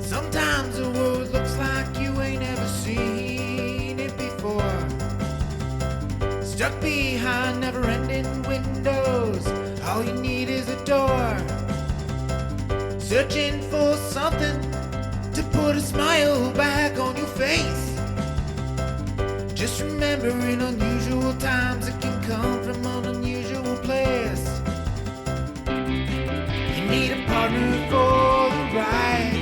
Sometimes the world looks like you ain't ever seen it before. Stuck behind never-ending windows, all you need is a door. Searching for something to put a smile back on your face. Just remember, in unusual times, it can come from an unusual place. You need a partner for the ride,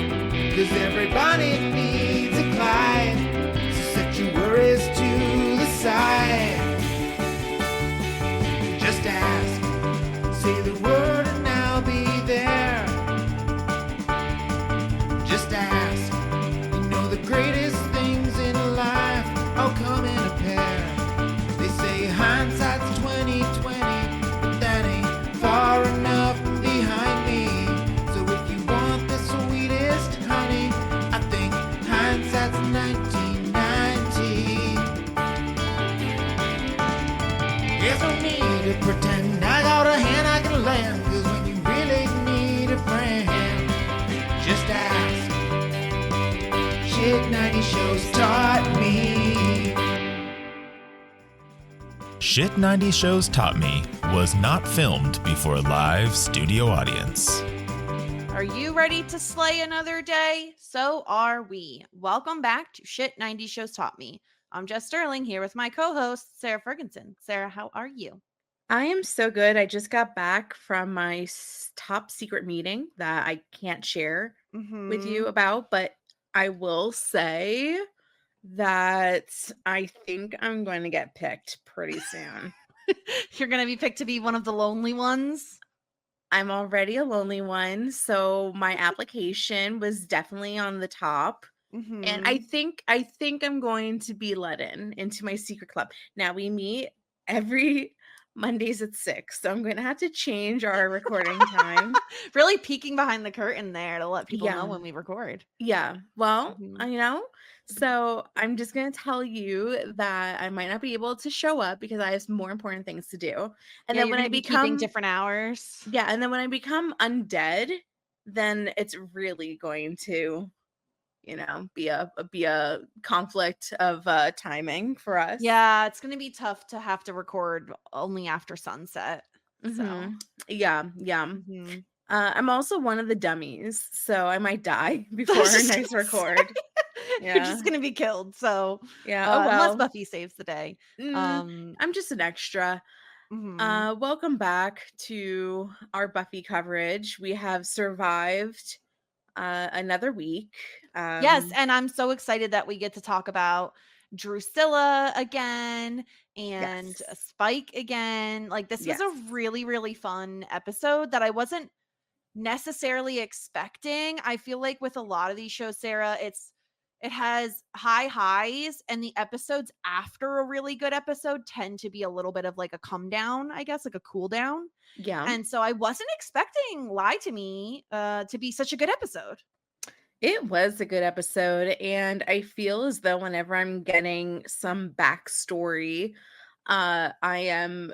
'cause everybody needs a Clyde. So set your worries to the side. Just ask, say the word and I'll be there. Just ask, you know the greatest things in life all come in a pair. They say hindsight's 20/20, but that ain't far enough behind me. So if you want the sweetest honey, I think hindsight's 1990. There's no need to pretend I got a hand I can lend, 'cause when you really need a friend, just ask. Shit 90 shows taught me. Shit 90 Shows Taught Me was not filmed before a live studio audience. Are you ready to slay another day? So are we. Welcome back to Shit 90 Shows Taught Me. I'm Jess Sterling here with my co-host, Sara Fergenson. Sarah, how are you? I am so good. I just got back from my top secret meeting that I can't share with you about, but I will say that I think I'm going to get picked pretty soon. You're going to be picked to be one of the lonely ones? I'm already a lonely one, so my application was definitely on the top. And I think I'm going to be let into my secret club. Now we meet every Mondays at 6, so I'm going to have to change our recording time. Really peeking behind the curtain there to let people know Yeah. when we record. Yeah. Well, Mhm. you know, so I'm just going to tell you that I might not be able to show up because I have some more important things to do. And Yeah, then you're when gonna I be keeping become different hours. Yeah, and then when I become undead, then it's really going to, be a conflict of timing for us. Yeah, it's gonna be tough to have to record only after sunset. So Mhm. Yeah. mhm. I'm also one of the dummies, so I might die before our next record. You're just gonna be killed. So Yeah. Oh unless well. Buffy saves the day. I'm just an extra. Mhm. Welcome back to our Buffy coverage. We have survived another week. Yes, and I'm so excited that we get to talk about Drusilla again and Yes. Spike again. Like this was a Yes. really, really fun episode that I wasn't necessarily expecting. I feel like with a lot of these shows, Sarah, it has high highs, and the episodes after a really good episode tend to be a little bit of like a come down, I guess, like a cool down. Yeah. And so I wasn't expecting Lie to Me to be such a good episode. It was a good episode, and I feel as though whenever I'm getting some backstory, I am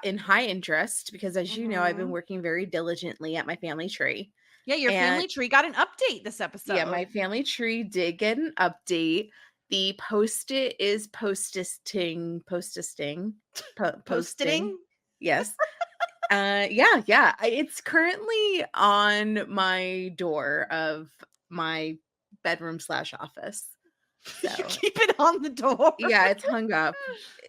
in high interest because, as you know, I've been Mhm. working very diligently at my family tree. Yeah, your And family tree got an update this episode. yeah, my family tree did get an update. The post-it is posting. Posting? Yes. Yeah. It's currently on my door of my bedroom/office. You So keep it on the door. yeah, it's hung up.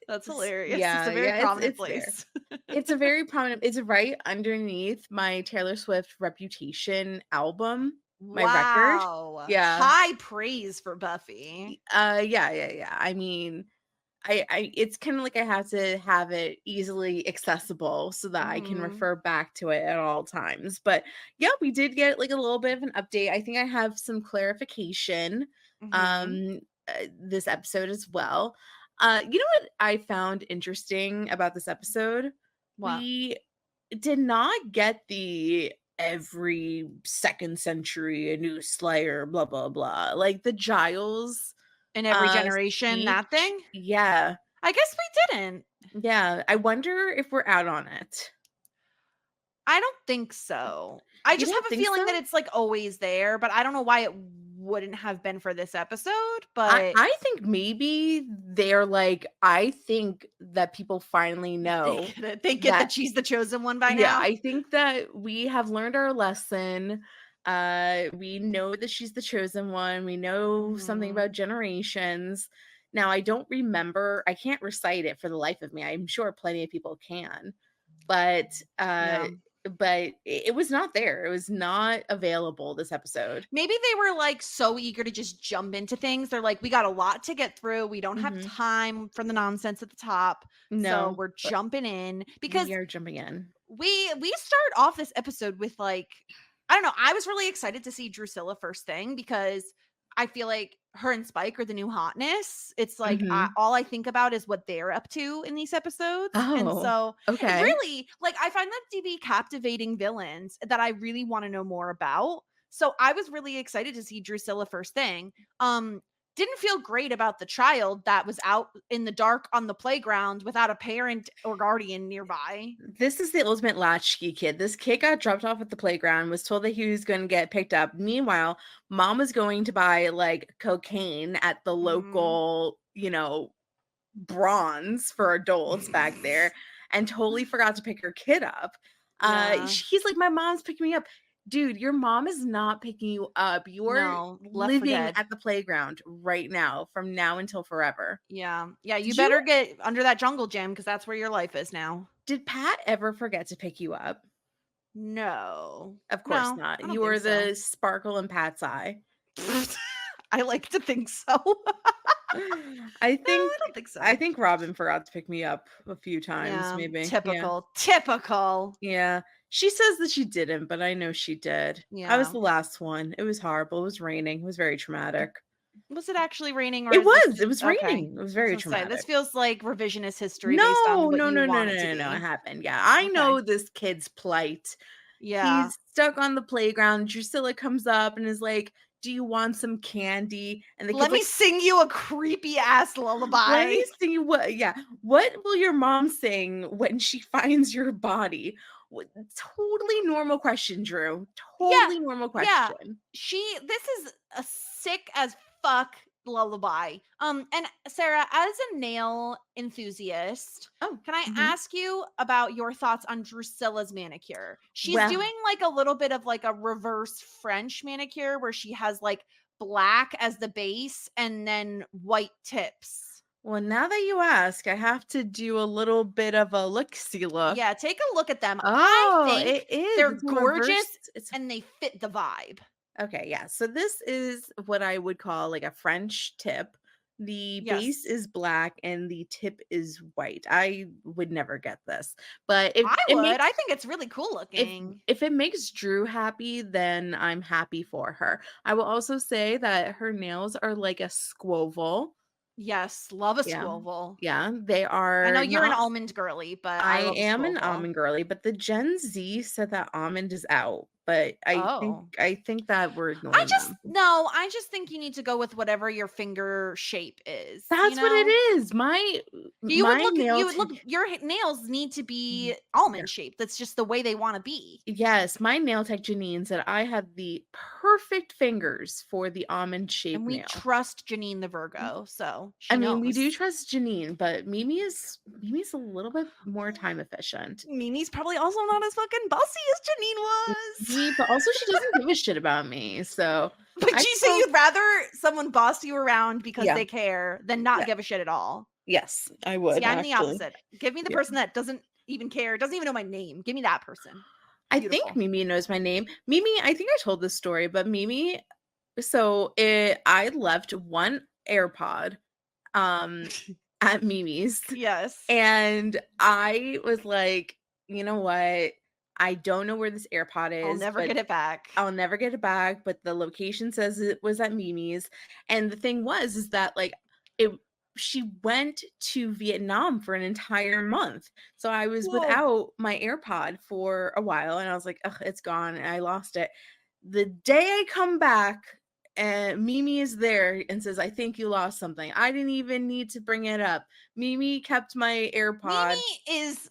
That's It's- hilarious. Yeah, It's a very yeah, prominent it's there. place. It's a very prominent. It's right underneath my Taylor Swift Reputation album, my record. Wow. Yeah. High praise for Buffy. Yeah. I mean, I it's kind of like I have to have it easily accessible so that I can Mhm. refer back to it at all times. But yeah, we did get like a little bit of an update. I think I have some clarification Mhm. this episode as well. You know what I found interesting about this episode? What? We did not get the every second century a new Slayer, blah blah blah. Like the Giles In every generation, speech. that thing? Yeah. I guess we didn't. Yeah. I wonder if we're out on it. I don't think so. I You just have don't a think feeling so? that it's like always there, but I don't know why it wouldn't have been for this episode, but I think maybe they're like, I think that people finally know they get that she's the chosen one by yeah, now. I think that we have learned our lesson. We know that she's the chosen one. We know something about generations. Now, I don't remember, I can't recite it for the life of me. I'm sure plenty of people can, but it was not there. It was not available this episode. Maybe they were like so eager to just jump into things. They're like, we got a lot to get through. We don't have time for the nonsense at the top. So we're jumping in because we are jumping in. We start off this episode with like, I don't know. I was really excited to see Drusilla first thing because I feel like her and Spike are the new hotness. It's like all I think about is what they're up to in these episodes. And so really, like, I find them to be captivating villains that I really want to know more about. So I was really excited to see Drusilla first thing. Didn't feel great about the child that was out in the dark on the playground without a parent or guardian nearby. This is the ultimate latchkey kid. This kid got dropped off at the playground, was told that he was going to get picked up. Meanwhile, mom was going to buy like cocaine at the local, Bronze for adults back there and totally forgot to pick her kid up. He's like, my mom's picking me up. Dude, your mom is not picking you up. You're living at the playground right now from now until forever. Yeah. You better get under that jungle gym because that's where your life is now. Did Pat ever forget to pick you up? No. Of course not. You were the sparkle in Pat's eye. I like to think so. I don't think so. I think Robin forgot to pick me up a few times, maybe. Typical. Yeah. She says that she didn't, but I know she did. Yeah. I was the last one. It was horrible. It was raining. It was very traumatic. Was it actually raining? Or it was. It was raining. It was very traumatic. This feels like revisionist history. No. It happened. Yeah. I know this kid's plight. Yeah. He's stuck on the playground. Drusilla comes up and is like, do you want some candy? And the let me sing you a creepy ass lullaby. Let me sing you what? Yeah. What will your mom sing when she finds your body? Totally normal question, Dru. Totally normal question. Yeah. This is a sick as fuck lullaby. And Sarah, as a nail enthusiast, can I ask you about your thoughts on Drusilla's manicure? She's doing like a little bit of like a reverse French manicure where she has like black as the base and then white tips. Well, now that you ask, I have to do a little bit of a look-see look. Yeah, take a look at them. Oh, I think it is. They're gorgeous and they fit the vibe. Okay, yeah. So this is what I would call like a French tip. The base is black and the tip is white. I would never get this, but I think it's really cool looking. If it makes Dru happy, then I'm happy for her. I will also say that her nails are like a squoval. Yes, love a squoval. Yeah, they are. I know you're an almond girly, but I am an almond girly. But the Gen Z said that almond is out. But I think that we're ignoring I just think you need to go with whatever your finger shape is. That's what it is. Your nails need to be almond shaped. That's just the way they want to be. Yes, my nail tech Janine said I have the perfect fingers for the almond shape. And we trust Janine the Virgo, so we do trust Janine, but Mimi's a little bit more time efficient. Mimi's probably also not as fucking bossy as Janine was. But also she doesn't give a shit about me. So but you say you'd rather someone boss you around because they care than not give a shit at all. Yes, I would. See, I'm the opposite. Give me the person that doesn't even care, doesn't even know my name. Give me that person. Beautiful. I think Mimi knows my name. Mimi, I think I told this story, but Mimi, I left one AirPod at Mimi's. Yes. And I was like, you know what? I don't know where this AirPod is. I'll never get it back. But the location says it was at Mimi's. And the thing is that like she went to Vietnam for an entire month. So I was without my AirPod for a while and I was like, ugh, it's gone. And I lost it. The day I come back and Mimi is there and says, I think you lost something. I didn't even need to bring it up. Mimi kept my AirPod. Mimi is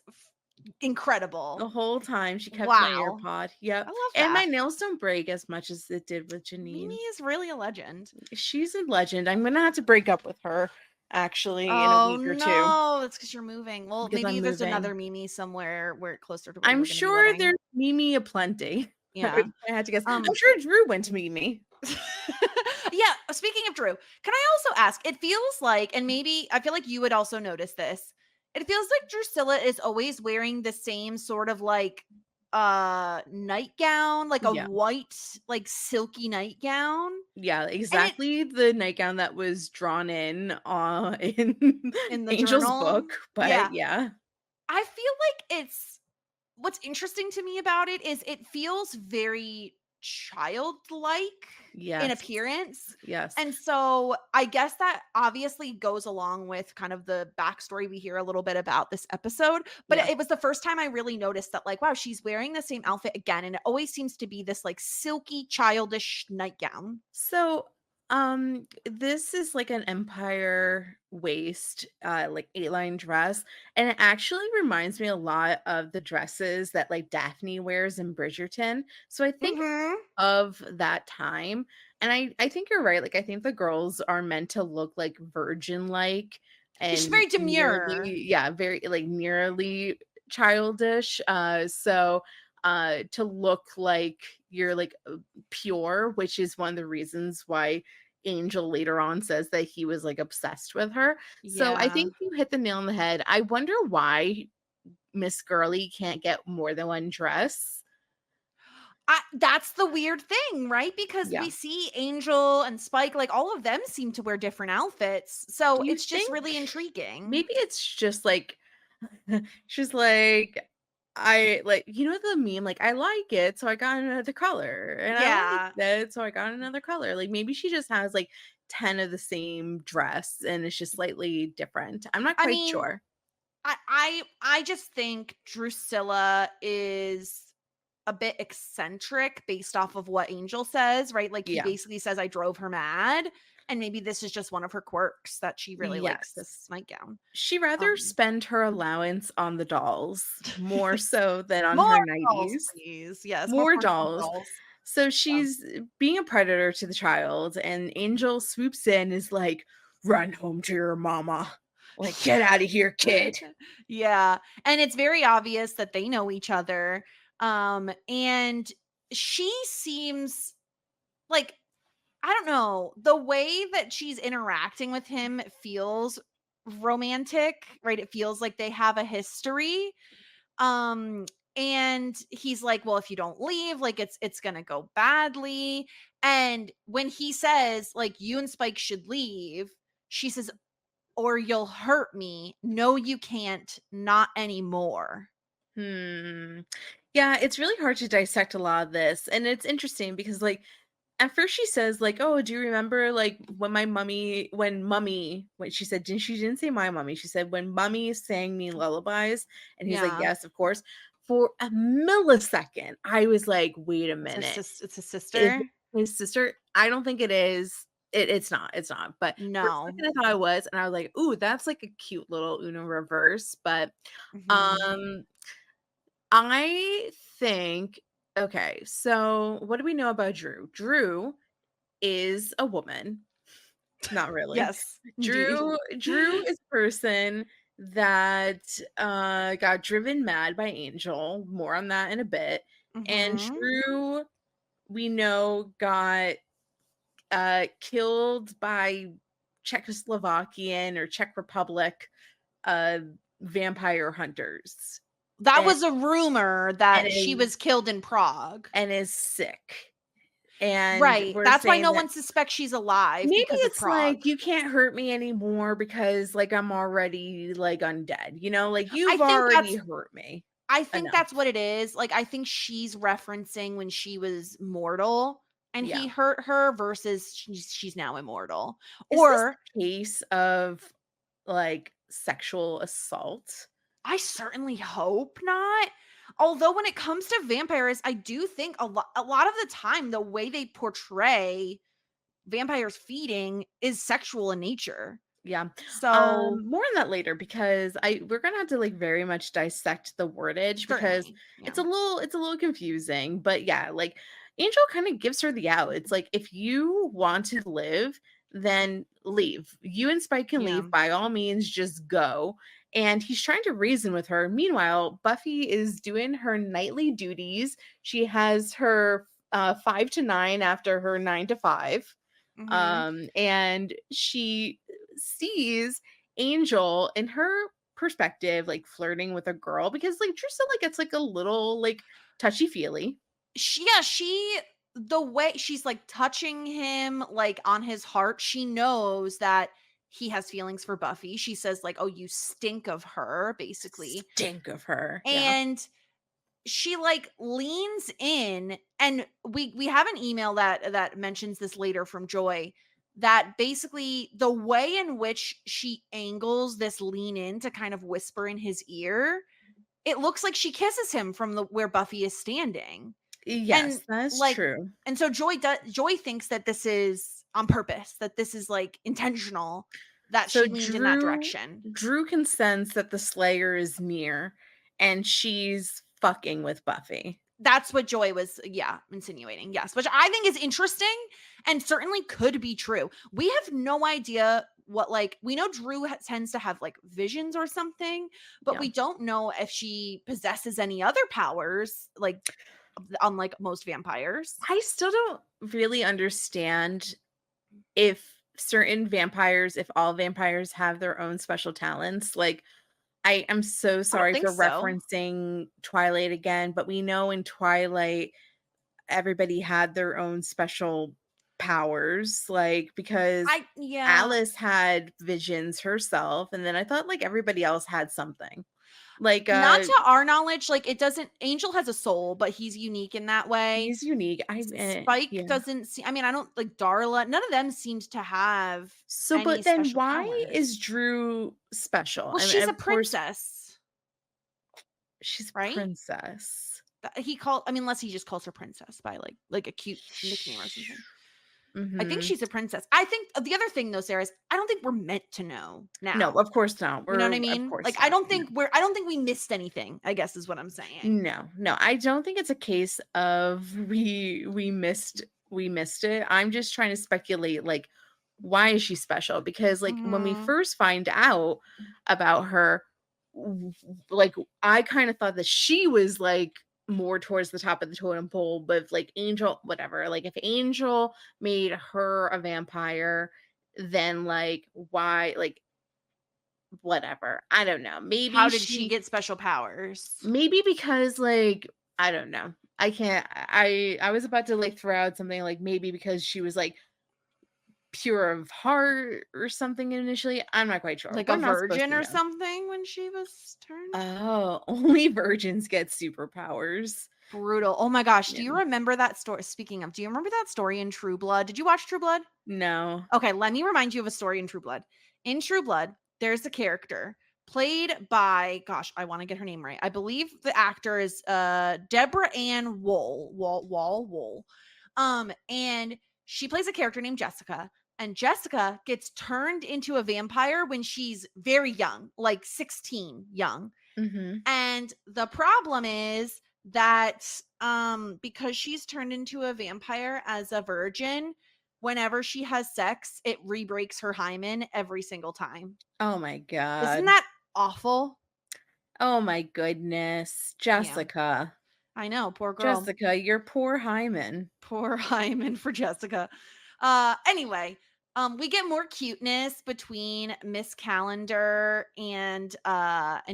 incredible. The whole time she kept my Wow. AirPod. I Yep. love And my that. nails don't break as much as it did with Mimi Janine. is really a legend. She's a legend. I'm gonna have to break up with her actually in a Oh week or two no, that's because you're moving. Well, because maybe I'm there's moving. another Mimi somewhere where closer to where I'm we're gonna be sure living. there's Mimi aplenty. Yeah. I had to guess. I'm Um sure Dru went to Mimi. yeah, speaking of Dru, can I also ask, it feels like, and maybe I feel like you would also notice this, it feels like Drusilla is always wearing the same sort of like nightgown, like a Yeah. white, like silky nightgown. Yeah, And it exactly the nightgown that was drawn in in the Angel's journal. book, Yeah. but yeah. I feel like it's what's interesting to me about it is it feels very childlike in Yes. appearance. Yes. And so I guess that obviously goes along with kind of the backstory we hear a little bit about this episode. But Yeah. it was the first time I really noticed that, like, wow, she's wearing the same outfit again. And it always seems to be this like silky, childish nightgown. So, this is like an empire waist, like 8-line dress, and it actually reminds me a lot of the dresses that like Daphne wears in Bridgerton. So I think Mm-hmm. of that time, and I think you're right. Like I think the girls are meant to look like virgin-like She's and very demure. nearly, yeah, very like nearly childish. To look like you're like pure, which is one of the reasons why Angel later on says that he was like obsessed with her. So I Yeah. think you hit the nail on the head. I wonder why Miss Girly can't get more than one dress. That's the weird thing, right? Because Yeah. we see Angel and Spike, like all of them seem to wear different outfits. So Do you it's just think really intriguing. maybe it's just like she's like I like the meme like I like it so I got another color and I like Yeah. that so I got another color. Like maybe she just has like 10 of the same dress and it's just slightly different. I'm not I quite mean, sure. I just think Drusilla is a bit eccentric based off of what Angel says, right? Like he Yeah. basically says I drove her mad. And maybe this is just one of her quirks that she really likes this Yes. nightgown. She rather Um spend her allowance on the dolls more so than on more her dolls, 90s. please. Yes, more More Pornhub dolls. dolls. So Um, she's being a predator to the child, and Angel swoops in, is like, run home to your mama. Like, get out of here, kid. yeah, and it's very obvious that they know each other. And she seems like, I don't know, the way that she's interacting with him feels romantic, right? It feels like they have a history. Um and he's like, well, if you don't leave, like it's going to go badly. And when he says like you and Spike should leave, she says, or you'll hurt me. No, you can't. Not anymore. Hmm. Yeah, it's really hard to dissect a lot of this. And it's interesting because, like, at first she says, like, oh, do you remember, like, when she said, she didn't say my mummy. She said, when mummy sang me lullabies. And he's like, Yeah. yes, of course. For a millisecond, I was like, wait a minute. It's a Is sister. it his sister? I don't think it is. It's not. But for a No. second, I thought it was, and I was like, "Ooh, that's like a cute little Uno reverse." But Mhm. um, I think okay. So what do we know about Dru? Dru is a woman. Not really. Yes, indeed. Dru is a person that got driven mad by Angel. More on that in a bit. And Mhm. Dru, we know, got killed by Czechoslovakian or Czech Republic uh vampire hunters That and, was a rumor and that she is was killed in Prague. sick. And Right. we're That's why saying no that one suspects she's alive, maybe because of it's Prague. like you can't hurt me anymore because like I'm already like undead, like I you've think already that's hurt me I think enough. that's what it is. Like, I think she's referencing when she was mortal and Yeah. he hurt her versus she's now immortal. Is this Or a case of like sexual assault? I certainly hope not. Although when it comes to vampires, I do think a lot of the time the way they portray vampires feeding is sexual in nature. Yeah. So More on that later because we're gonna have to like very much dissect the wordage because certainly, yeah, it's a little confusing. But yeah, like Angel kind of gives her the out. It's like if you want to live, then leave. You and Spike can yeah. leave by all means, just go. And he's trying to reason with her. Meanwhile, Buffy is doing her nightly duties. She has her 5 to 9 after her 9 to 5. Hmm. And she sees Angel in her perspective like flirting with a girl because like Drew said like it's like a little like touchy feely. She the way she's like touching him like on his heart, she knows that he has feelings for Buffy. She says like, "Oh, you stink of her," basically. Stink of her. Yeah. And she like leans in, and we have an email that mentions this later from Joy, that basically the way in which she angles this lean in to kind of whisper in his ear, it looks like she kisses him from the where Buffy is standing. And Yes, that's like, true. and so Joy thinks that this is on purpose, that this is like intentional, that So she leaned in that Drew direction. Drew can sense that the Slayer is near and she's fucking with Buffy. That's what Joy was, yeah, insinuating. Yes, which I think is interesting and certainly could be true. We have no idea what, like, we know Drew tends to have like visions or something, but Yeah. we don't know if she possesses any other powers, like, unlike most vampires. I still don't really understand if if all vampires have their own special talents. Like, I am so I don't sorry think for so. referencing Twilight again, but we know in Twilight everybody had their own special powers, like because Yeah. Alice had visions herself, and then I thought like everybody else had something. Like Not to our knowledge, like, it doesn't Angel has a soul, but he's unique in that way. he's unique. Spike Yeah. doesn't see, I mean, I don't like Darla, none of them seemed to have So, any but then special why is powers. Drew special? Well, I mean, she's a of course, princess, she's a right? princess. He called, I mean, unless he just calls her princess by like a cute nickname or something. I think Mm-hmm. she's a princess. I think the other thing though, Sarah, is I don't think we're meant to know No, now. of course not. You know what I Of mean? Like, course not. No. I don't think we missed anything, I guess is what I'm saying. No, I don't think it's a case of we missed it. I'm just trying to speculate like why is she special? Because like when we Mhm. first find out about her, like I kind of thought that she was like more towards the top of the totem pole, but if, like Angel, whatever, like if Angel made her a vampire, then like why like whatever. I don't know. How did she get special powers? Maybe because like I don't know. I can't I was about to like throw out something like maybe because she was like pure of heart or something initially. I'm not quite sure. Like We're a not supposed virgin to or know. something when she was turned? Oh, only virgins get superpowers. Brutal. Oh my gosh. Do you Yeah. remember that story? Speaking of, do you remember that story in True Blood? Did you watch True Blood? No. Okay, let me remind you of a story in True Blood. In True Blood, there's a character played by, gosh, I want to get her name right. I believe the actor is Deborah Ann Wool. And she plays a character named Jessica. And Jessica gets turned into a vampire when she's very young, like 16 young. Mhm. And the problem is that because she's turned into a vampire as a virgin, whenever she has sex, it re-breaks her hymen every single time. Oh my Isn't god. that awful? Oh my goodness. Yeah, Jessica. I know, poor girl. Jessica, your poor hymen. Poor hymen for Jessica. Anyway, we get more cuteness between Miss Calendar and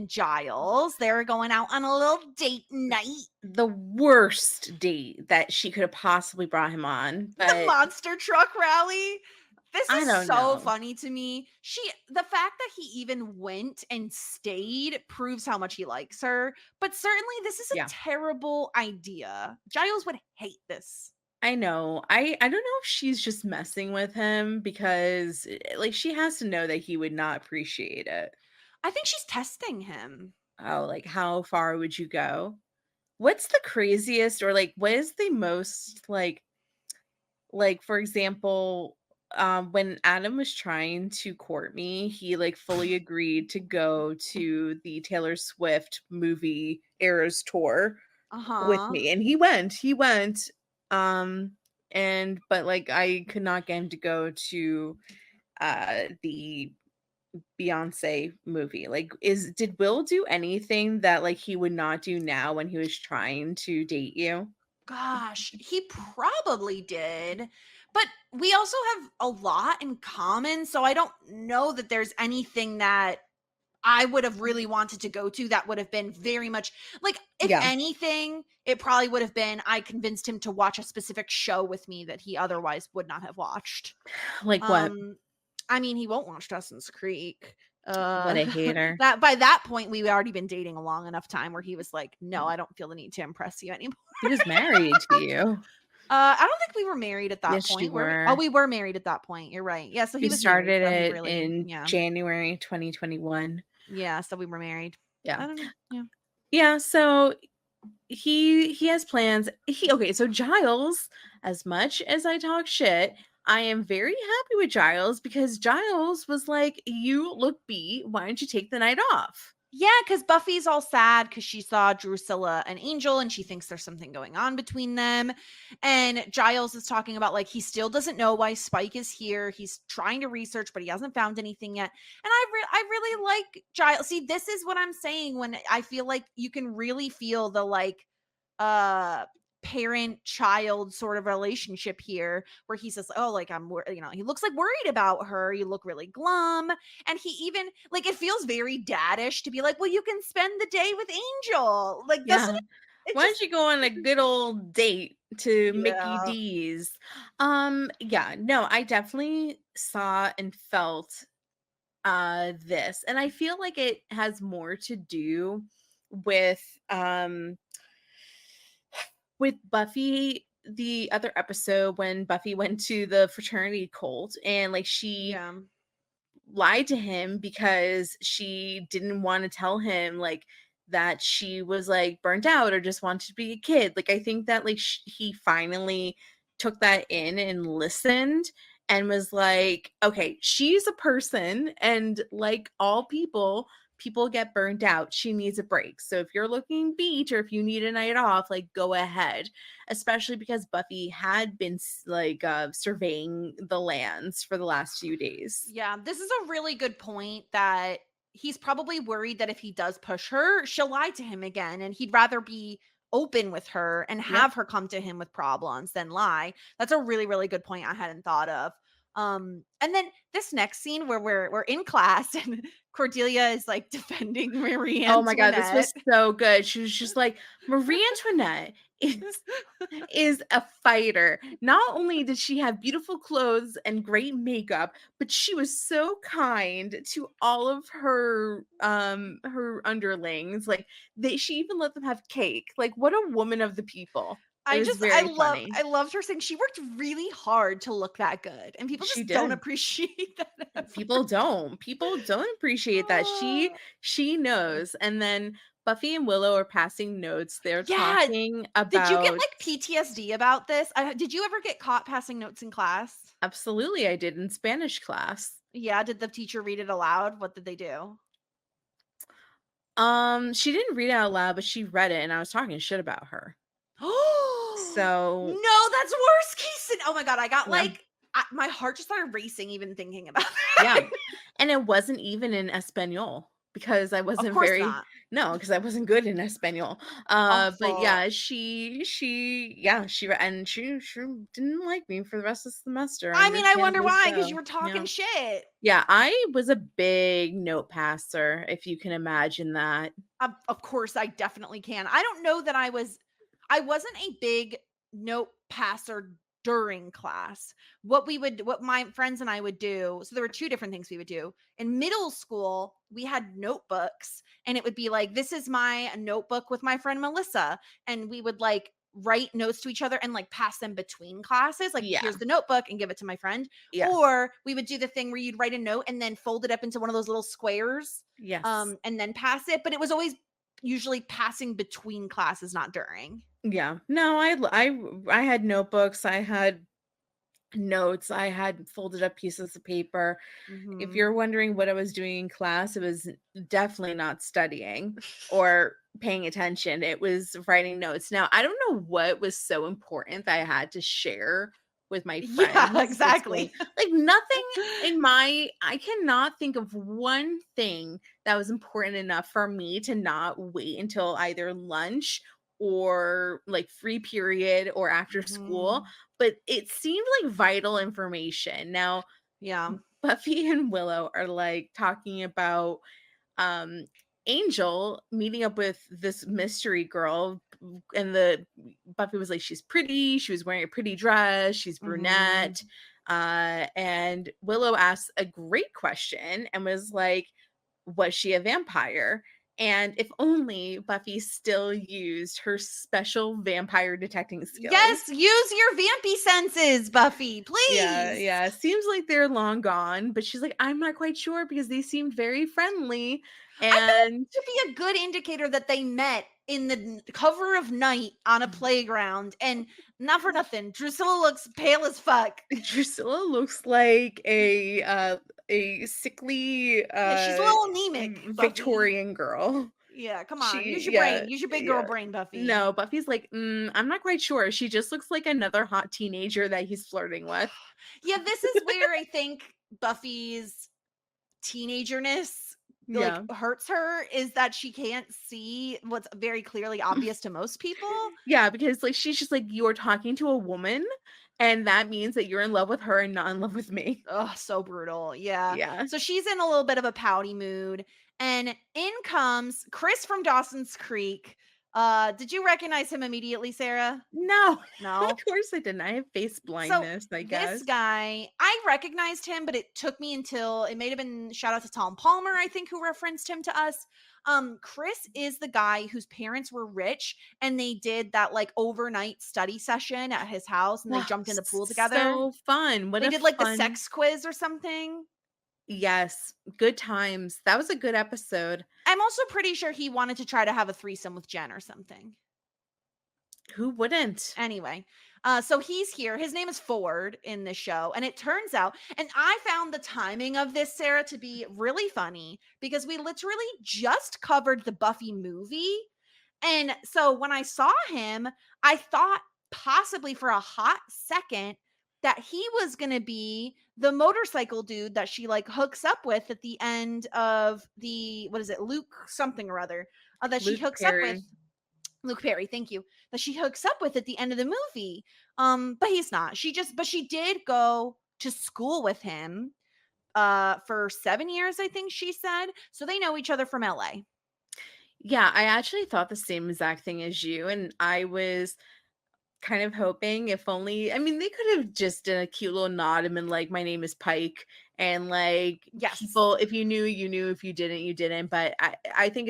Giles. They're going out on a little date night. The worst date that she could have possibly brought him on, The but monster truck rally. This I is don't so know. funny to me. The fact that he even went and stayed proves how much he likes her. But certainly, this is a Yeah. terrible idea. Giles would hate this. I know. I don't know if she's just messing with him because like she has to know that he would not appreciate it. I think she's testing him. Oh, like how far would you go? What's the craziest or like what is the most like for example, when Adam was trying to court me, he like fully agreed to go to the Taylor Swift movie Eras tour with Uh-huh. me, and he went um and but like I could not get him to go to the Beyonce movie. Like, did Will do anything that like he would not do now when he was trying to date you? Gosh, he probably did. But we also have a lot in common, so I don't know that there's anything that I would have really wanted to go to that would have been very much like, if Yeah. anything, it probably would have been I convinced him to watch a specific show with me that he otherwise would not have watched. Like what? I mean, he won't watch Dawson's Creek. What a hater. That by that point we've already been dating a long enough time where he was like, "No, I don't feel the need to impress you anymore." He was married to you. I don't think we were married at that Yes, you point. Were we? were. Oh, we were married at that point. You're right. Yeah, so he We was married, started so he it really, in yeah, January 2021. yeah. So we were married. Yeah. I don't know. Yeah. Yeah, so he has plans. Okay, so Giles, as much as I talk shit, I am very happy with Giles because Giles was like, "You look beat. Why don't you take the night off?" Yeah, because Buffy's all sad because she saw Drusilla and Angel and she thinks there's something going on between them. And Giles is talking about like he still doesn't know why Spike is here. He's trying to research, but he hasn't found anything yet. And I really like Giles. See, this is what I'm saying when I feel like you can really feel the like parent child sort of relationship here where he says, "Oh, like he looks like worried about her. You look really glum." And he even like it feels very daddish to be like, "Well, you can spend the day with Angel." Like, doesn't Yeah. it Why don't just you go on a good old date to Mickey yeah. D's? Yeah, no, I definitely saw and felt this. And I feel like it has more to do with Buffy, the other episode when Buffy went to the fraternity cult and like she Yeah. lied to him because she didn't want to tell him like that she was like burnt out or just wanted to be a kid. Like I think that like he finally took that in and listened and was like, okay, she's a person and like all people get burnt out. She needs a break. So if you're looking beach or if you need a night off, like go ahead. Especially because Buffy had been like surveying the lands for the last few days. Yeah, this is a really good point that he's probably worried that if he does push her, she'll lie to him again and he'd rather be open with her and Yep. have her come to him with problems than lie. That's a really really good point I hadn't thought of. And then this next scene where we're in class and Cordelia is like defending Marie Oh my god, this Antoinette. was so good. She was just like, Marie Antoinette is a fighter. Not only did she have beautiful clothes and great makeup, but she was so kind to all of her underlings. Like she even let them have cake. Like what a woman of the people. It was very funny. I loved her saying she worked really hard to look that good. And people She just don't did. appreciate that. People don't appreciate that. She knows. And then Buffy and Willow are passing notes. They're Yeah. talking about Did you get like PTSD about this? Did you ever get caught passing notes in class? Absolutely, I did in Spanish class. Yeah, did the teacher read it aloud? What did they do? She didn't read it out loud, but she read it and I was talking shit about her. Oh So no, that's worst case. Oh my god, I got yeah. like my heart just started racing even thinking about Yeah. that. And it wasn't even in Espanol because I Of wasn't course very not. no, because I wasn't good in Espanol. But Awful. yeah, she didn't like me for the rest of the semester. I mean, I wonder understandably why, because so. you were talking shit. Yeah, I was a big note passer, if you can imagine that. Of course, I definitely can. I don't know that I wasn't a big note passer during class. What my friends and I would do, so there were two different things we would do. In middle school, we had notebooks and it would be like, this is my notebook with my friend Melissa. And we would like write notes to each other and like pass them between classes. Like, Yeah. here's the notebook and give it to my friend. Yes. Or we would do the thing where you'd write a note and then fold it up into one of those little squares. Yes. And then pass it. But it was always usually passing between classes, not during. Yeah. No, I had notebooks. I had notes. I had folded up pieces of paper. If Mhm. you're wondering what I was doing in class, it was definitely not studying or paying attention. It was writing notes. Now, I don't know what was so important that I had to share with my Yeah, friends at school. exactly. Like nothing in my I cannot think of one thing that was important enough for me to not wait until either lunch or like free period or after school, Mhm. but it seemed like vital information. Now, Yeah. Buffy and Willow are like talking about um Angel meeting up with this mystery girl, and the Buffy was like, she's pretty, she was wearing a pretty dress, she's Mhm. brunette. And Willow asked a great question and was like, was she a vampire? And if only Buffy still used her special vampire detecting skills. Yes, use your vampy senses, Buffy, Yeah, please. yeah. Seems like they're long gone, but she's like, I'm not quite sure because they seemed very friendly. I feel like And it could be a good indicator that they met in the cover of night on a playground. And not for nothing, Drusilla looks pale as fuck. Drusilla looks like a sickly Yeah, she's a little anemic, Buffy. Victorian girl. Yeah, come on, use She your yeah, brain, use your big girl yeah. brain, Buffy. No, Buffy's like, I'm not quite sure. She just looks like another hot teenager that he's flirting with. Yeah, this is where I think Buffy's teenagerness like Yeah. hurts her, is that she can't see what's very clearly obvious to most people. Yeah, because like she's just like, you're talking to a woman, and that means that you're in love with her and not in love with me. Oh, so brutal. Yeah. Yeah. So she's in a little bit of a pouty mood. And in comes Chris from Dawson's Creek. Did you recognize him immediately, Sarah? No, No. of course I didn't. I have face So blindness, I this guess. guy, I recognized him, but it took me until it may have been shout out to Tom Palmer, I think, who referenced him to us. Chris is the guy whose parents were rich and they did that like overnight study session at his house and they Oh, jumped in the pool together. so fun. What They a did like the fun. sex quiz or something. Yes, good times. That was a good episode. I'm also pretty sure he wanted to try to have a threesome with Jen or something. Who wouldn't? Anyway, so he's here. His name is Ford in this show. And it turns out, and I found the timing of this, Sarah, to be really funny because we literally just covered the Buffy movie. And so when I saw him, I thought possibly for a hot second that he was going to be the motorcycle dude that she like hooks up with at the end of the, what is it, Luke something or other, that she Luke hooks up with. Perry. Luke Perry, thank you. That she hooks up with at the end of the movie. But he's not. But she did go to school with him for 7 years, I think she said. So they know each other from LA. Yeah, I actually thought the same exact thing as you, and I was kind of hoping if only, I mean, they could have just done a cute little nod and been like, my name is Pike, and like Yes. people, if you knew, you knew, if you didn't, you didn't. But I think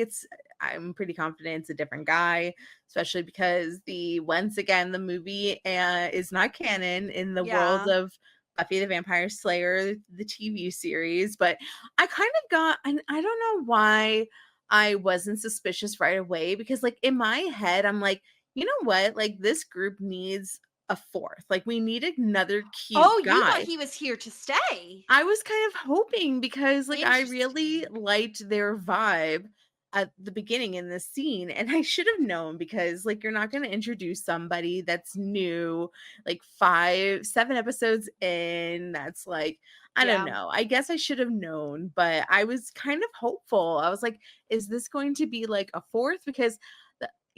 I'm pretty confident it's a different guy, especially because once again the movie is not canon in the world Yeah. of Buffy the Vampire Slayer, the TV series. But I kind of got, and I don't know why I wasn't suspicious right away, because like in my head I'm like, you know what? Like this group needs a fourth. Like we need another cute Oh, you thought guy. he was here to stay. I was kind of hoping because like I really Interesting. liked their vibe at the beginning in this scene, and I should have known, because like you're not going to introduce somebody that's new like 7 episodes in. That's like, I don't Yeah. know. I guess I should have known, but I was kind of hopeful. I was like, is this going to be like a fourth? Because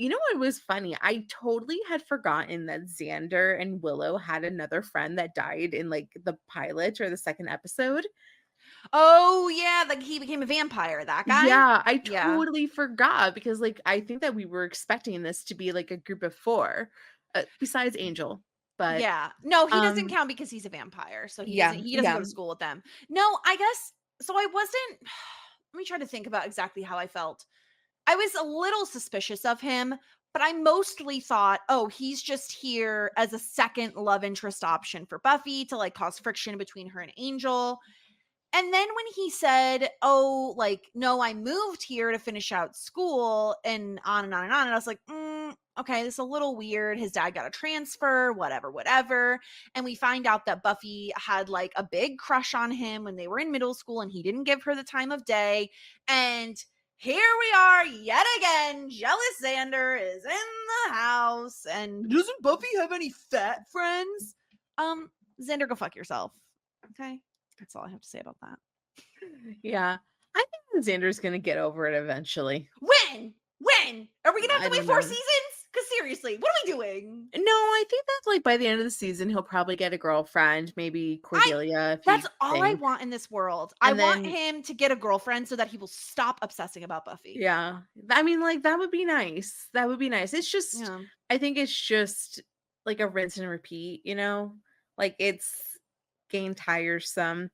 you know what was funny? I totally had forgotten that Xander and Willow had another friend that died in like the pilot or the second episode. Oh, yeah. Like he became a vampire, that guy. Yeah, I Yeah. totally forgot, because like I think that we were expecting this to be like a group of 4 besides Angel. But Yeah. No, he doesn't um count because he's a vampire. So yeah, he doesn't go yeah. to school with them. No, I guess so I wasn't let me try to think about exactly how I felt. I was a little suspicious of him, but I mostly thought, oh, he's just here as a second love interest option for Buffy to like cause friction between her and Angel. And then when he said, oh, like, no, I moved here to finish out school and on and on and on. And I was like, okay, this is a little weird. His dad got a transfer, whatever. And we find out that Buffy had like a big crush on him when they were in middle school and he didn't give her the time of day. And here we are yet again. Jealous Xander is in the house. And doesn't Buffy have any fat friends? Xander, go fuck yourself. Okay? That's all I have to say about that. Yeah. I think Xander's going to get over it eventually. When? Are we going to have to wait 4 know. seasons? Because seriously, what are we doing? No, I think that's like by the end of the season, he'll probably get a girlfriend, maybe Cordelia. That's all I want in this world. And I want him to get a girlfriend so that he will stop obsessing about Buffy. Yeah. I mean, like, that would be nice. That would be nice. It's just, I think it's just like a rinse and repeat, you know? Like, it's getting tiresome.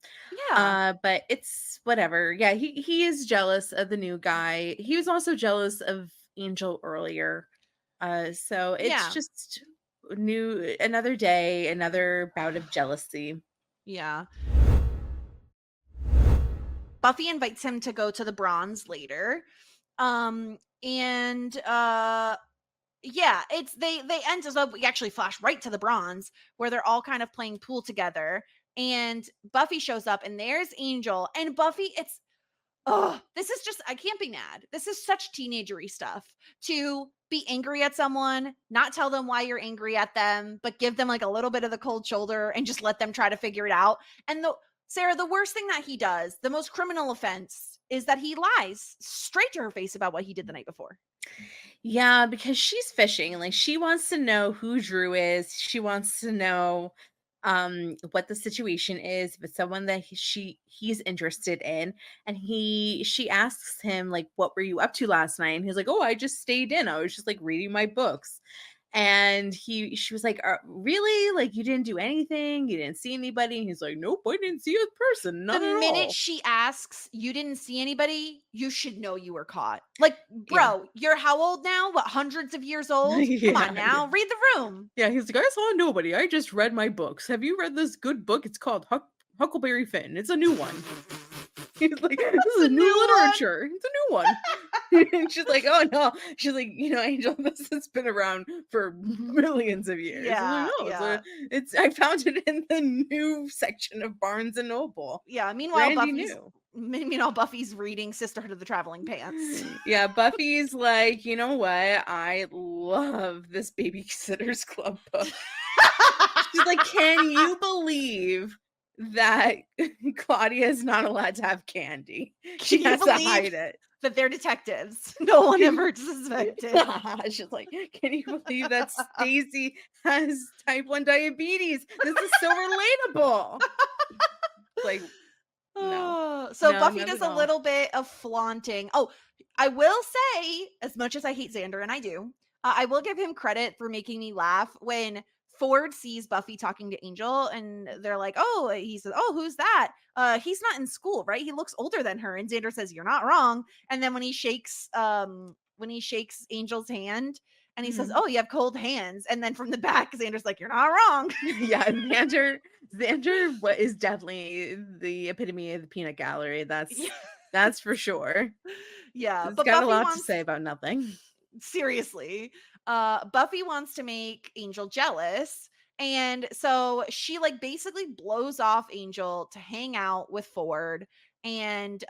Yeah. But it's whatever. Yeah, he is jealous of the new guy. He was also jealous of Angel earlier. So it's just another day, another bout of jealousy. Yeah. Buffy invites him to go to the Bronze later. Yeah, it's they end up, we actually flash right to the Bronze where they're all kind of playing pool together, and Buffy shows up and there's Angel, and Buffy, this is just, I can't be mad. This is such teenagery stuff to be angry at someone, not tell them why you're angry at them, but give them like a little bit of the cold shoulder and just let them try to figure it out. And Sarah, the worst thing that he does, the most criminal offense, is that he lies straight to her face about what he did the night before. Yeah, because she's fishing. Like, she wants to know who Dru is. She wants to know what the situation is, if it's someone that he's interested in. And she asks him, like, what were you up to last night? And he's like, oh, I just stayed in. I was just like reading my books. And she was like, really? Like, you didn't do anything? You didn't see anybody? And he's like, nope, I didn't see a person. Not at all. The minute she asks, you didn't see anybody, you should know you were caught. Like, bro, you're how old now? What, hundreds of years old? Come on now, read the room. Yeah, he's like, I saw nobody. I just read my books. Have you read this good book? It's called Huckleberry Finn. It's a new one. He's like, this is new literature. It's a new one. And she's like, oh no. She's like, Angel, this has been around for millions of years. Yeah, I found it in the new section of Barnes and Noble. Yeah. Meanwhile, Buffy's reading Sisterhood of the Traveling Pants. Yeah, Buffy's like, you know what? I love this Babysitter's Club book. She's like, can you believe that Claudia is not allowed to have candy? She has to hide it. That they're detectives. No one ever suspected. She's like, can you believe that Stacy has type 1 diabetes? This is so relatable. Like, no. So no, Buffy does a little bit of flaunting. Oh, I will say, as much as I hate Xander, and I do, I will give him credit for making me laugh when Ford sees Buffy talking to Angel, and they're like, he says, oh, who's that? He's not in school, right? He looks older than her. And Xander says, you're not wrong. And then when he shakes Angel's hand and he says, oh, you have cold hands. And then from the back, Xander's like, you're not wrong. Yeah, Xander is definitely the epitome of the peanut gallery. That's for sure. Yeah. He's got a lot to say about nothing. Seriously. Buffy wants to make Angel jealous, and so she like basically blows off Angel to hang out with Ford, and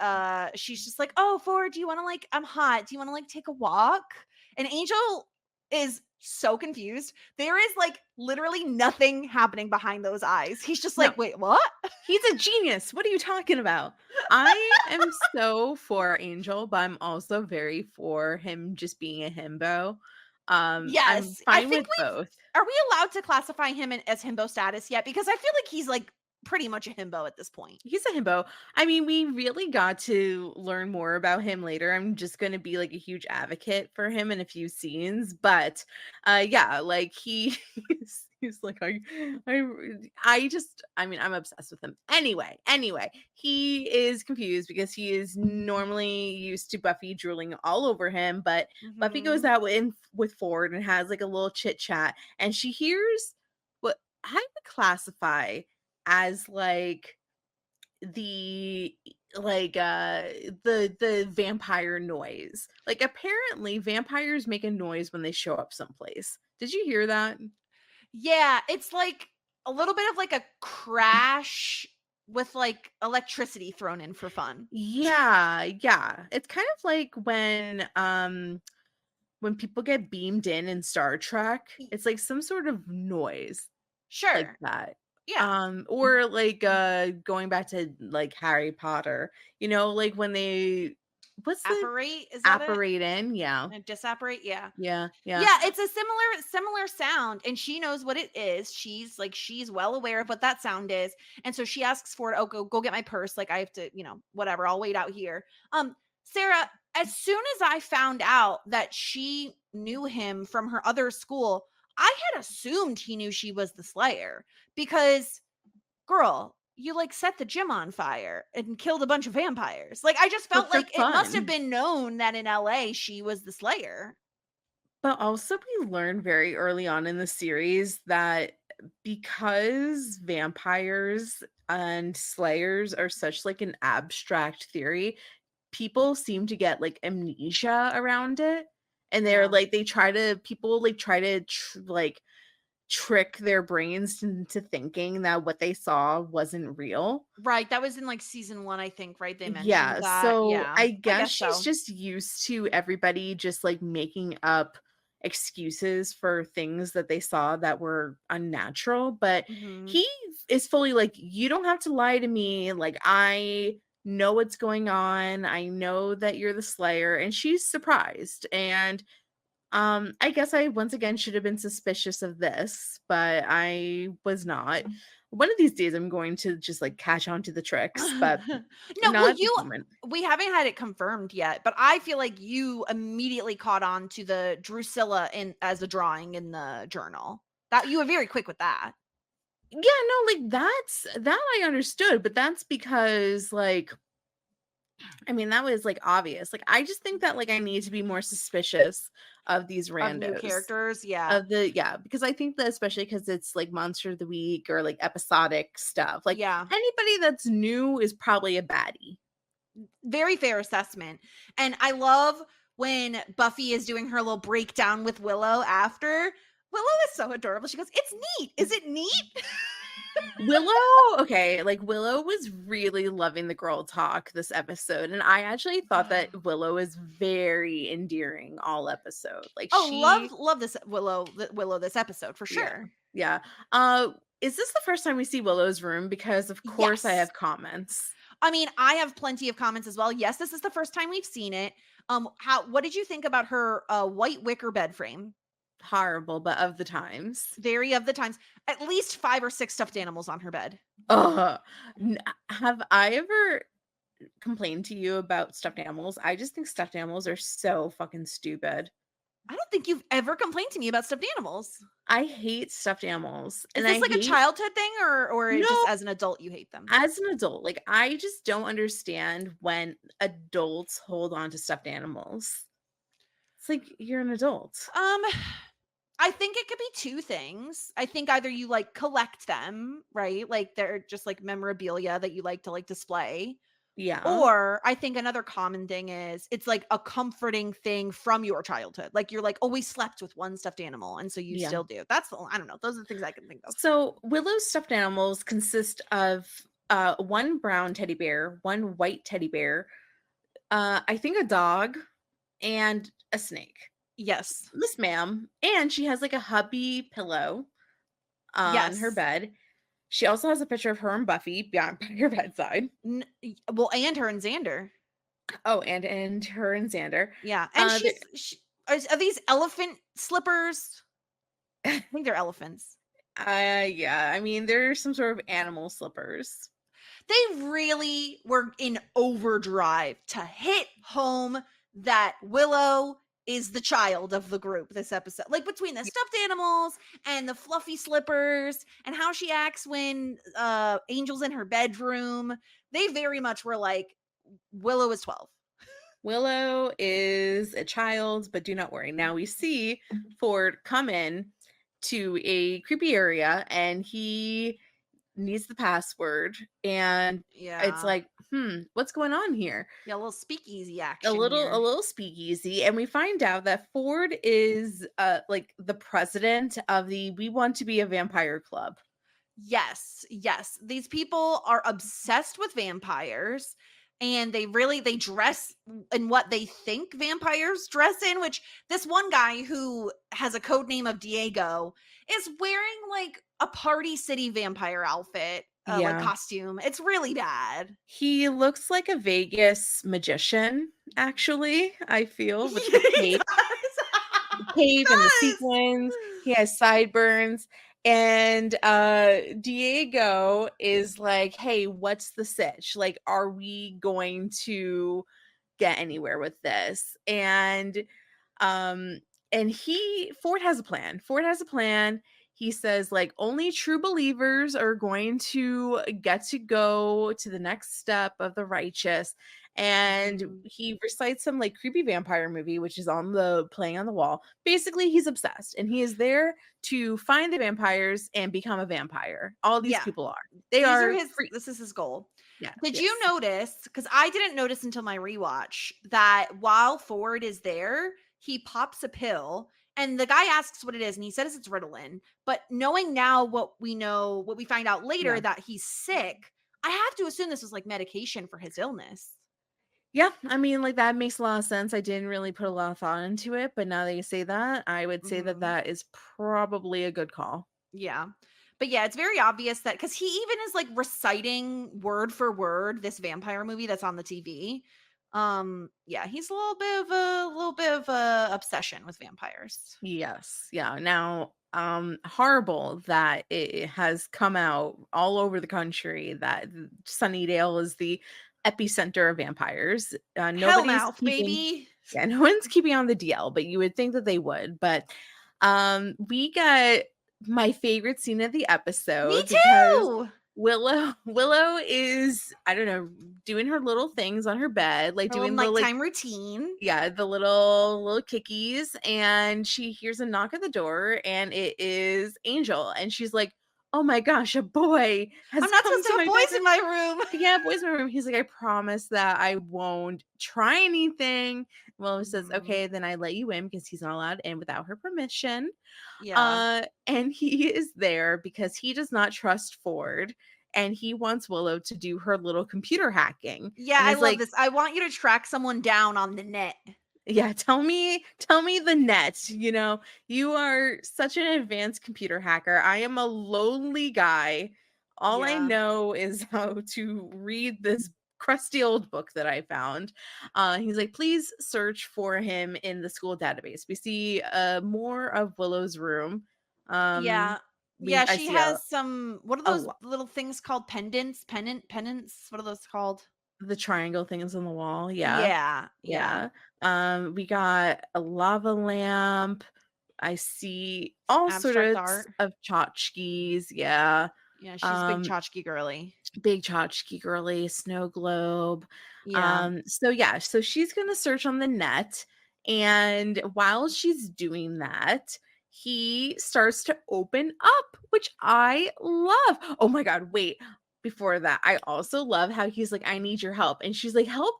she's just like, oh, Ford, do you want to, like, I'm hot, do you want to like take a walk? And Angel is so confused. There is like literally nothing happening behind those eyes. He's just like, wait, what? He's a genius. What are you talking about? I am so for Angel, but I'm also very for him just being a himbo. Yes, I'm fine with both. Are we allowed to classify him as himbo status yet? Because I feel like he's like pretty much a himbo at this point. He's a himbo. I mean, we really got to learn more about him later. I'm just going to be like a huge advocate for him in a few scenes, but yeah, like he's like, I'm obsessed with him. Anyway, he is confused because he is normally used to Buffy drooling all over him, but Buffy goes out with Ford and has like a little chit chat, and she hears what I would classify as like the the vampire noise. Like apparently vampires make a noise when they show up someplace. Did you hear that? Yeah, it's like a little bit of like a crash with like electricity thrown in for fun. Yeah, yeah. It's kind of like when people get beamed in Star Trek. It's like some sort of noise like Sure. that. Yeah. Or like going back to like Harry Potter, you know, like when they what's the Apparate, is that it? apparate in? Yeah. And disapparate, yeah. Yeah, yeah. Yeah, it's a similar sound, and she knows what it is. She's well aware of what that sound is, and so she asks for it. Oh, go get my purse. Like I have to, whatever. I'll wait out here. Sarah, as soon as I found out that she knew him from her other school, I had assumed he knew she was the Slayer because, girl, you like set the gym on fire and killed a bunch of vampires. Like I just felt For like it must have fun. been known that in LA she was the Slayer. But also we learned very early on in the series that because vampires and slayers are such like an abstract theory, people seem to get like amnesia around it. And they're Yeah. like people like try to like trick their brains into thinking that what they saw wasn't real. Right, that was in, like, season 1, I think, right? They mentioned Yeah, that, so yeah, I I guess guess she's so. just used to everybody just like making up excuses for things that they saw that were unnatural, but Mhm. he is fully like, you don't have to lie to me. Like, I know what's going on. I know that you're the Slayer, and she's surprised. And I guess I once again should have been suspicious of this, but I was not. One of these days I'm going to just like catch on to the tricks, but No, not well, at this moment. we haven't had it confirmed yet, but I feel like you immediately caught on to the Drusilla in as a drawing in the journal. That you were very quick with that. Yeah, no, like that I understood, but that's because like I mean that was like obvious. Like I just think that like I need to be more suspicious of these Of new randos. characters, yeah. Of the yeah, because I think that especially because it's like Monster of the Week or like episodic stuff. Like Yeah. anybody that's new is probably a baddie. Very fair assessment. And I love when Buffy is doing her little breakdown with Willow after. Willow is so adorable. She goes, "It's neat. Is it neat?" Willow, okay, like Willow was really loving the girl talk this episode, and I actually thought that Willow is very endearing all episode. Like Oh, she, love this Willow this episode for yeah, sure. yeah. Is this the first time we see Willow's room? Because of course I Yes. have comments. I mean, I have plenty of comments as well. Yes, this is the first time we've seen it. What did you think about her white wicker bed frame? Horrible, but of the times. Very of the times. At least 5 or 6 stuffed animals on her bed. Ugh. Have I ever complained to you about stuffed animals? I just think stuffed animals are so fucking stupid. I don't think you've ever complained to me about stuffed animals. I hate stuffed animals. Is And this I like a hate childhood thing or No, just as an adult you hate them? as an adult, like I just don't understand when adults hold on to stuffed animals. It's like you're an adult. I think it could be 2 things. I think either you like collect them, right? Like they're just like memorabilia that you like to like display. Yeah. Or I think another common thing is it's like a comforting thing from your childhood. Like you're like always slept with one stuffed animal and so you Yeah. still do. I don't know. Those are the things I can think of. So Willow's stuffed animals consist of one brown teddy bear, one white teddy bear, I think a dog, and a snake. Yes. Yes, ma'am. And she has like a hubby pillow on her Yes. bed. She also has a picture of her and Buffy beyond by her bedside. Well, and her and Xander. Oh, and her and Xander. Yeah. And There- are these elephant slippers? I think they're elephants. Yeah. I mean, they're some sort of animal slippers. They really were in overdrive to hit home that Willow is the child of the group this episode. Like between the stuffed animals and the fluffy slippers and how she acts when Angel's in her bedroom, they very much were like, Willow is 12. Willow is a child, but do not worry. Now we see Ford come in to a creepy area and he needs the password, and it's Yeah. like, what's going on here? Yeah, a little speakeasy A action little here. speakeasy, and we find out that Ford is like the president of the We Want to Be a Vampire Club. Yes, yes. These people are obsessed with vampires, and they dress in what they think vampires dress in, which this one guy who has a code name of Diego is wearing like a Party City vampire outfit, like Yeah. costume. It's really bad. He looks like a Vegas magician, actually, I feel, with the He cape. He Cape and the does. sequins. He has sideburns. And Diego is like, hey, what's the sitch? Like, are we going to get anywhere with this? Um and Ford has a plan. He says, like, only true believers are going to get to go to the next step of the righteous. And Mhm. he recites some like creepy vampire movie, which is playing on the wall. Basically, he's obsessed and he is there to find the vampires and become a vampire. All these Yeah. people they are free. This is his goal. Yes, Did you yes. notice, because I didn't notice until my rewatch, that while Ford is there, he pops a pill and the guy asks what it is and he says it's Ritalin. But knowing now what we know, what we find out later, Yeah. that he's sick, I have to assume this was like medication for his illness. Yeah, I mean, like, that makes a lot of sense. I didn't really put a lot of thought into it, but now that you say that, I would say that Mhm. that is probably a good call. Yeah. But yeah, it's very obvious that because he even is like reciting word for word this vampire movie that's on the TV. Yeah, he's a little bit of a obsession with vampires. Yes. Yeah. Now, horrible that it has come out all over the country that Sunnydale is the epicenter of vampires. Nobody's Hellmouth, keeping, baby. yeah, no one's keeping on the DL, but you would think that they would. But we got my favorite scene of the Me episode because too. Willow is, I don't know, doing her little things on her bed, like A little doing the like, nighttime routine. yeah, the little kickies, and she hears a knock at the door, and it is Angel, and she's like, "Oh my gosh, a boy has I'm not come supposed to to have my boys bedroom." in my room. Yeah, boys in my room. He's like, "I promise that I won't try anything." Willow says, Mhm. "Okay, then I let you in because he's not allowed in without her permission." Yeah. And he is there because he does not trust Ford, and he wants Willow to do her little computer hacking, Yeah, and I is love like, this. I want you to track someone down on the net. yeah, tell me the net, you are such an advanced computer hacker. I am a lonely guy. All I Yeah. know is how to read this crusty old book that I found. He's like, please search for him in the school database. We see more of Willow's room. Um Yeah. Yeah, I she see has some, what are a those lot. little things called? Pendants? What are those called? The triangle things on the wall. Yeah. Yeah. Yeah. Yeah. We got a lava lamp. I see all Abstract sorts art. of tchotchkes. Yeah. Yeah, she's a big Um, tchotchke girly. big tchotchke girly, snow globe. Yeah. So yeah, so she's gonna search on the net, and while she's doing that, he starts to open up, which I love. Oh my god, wait. Before that, I also love how he's like, I need your help. And she's like, help?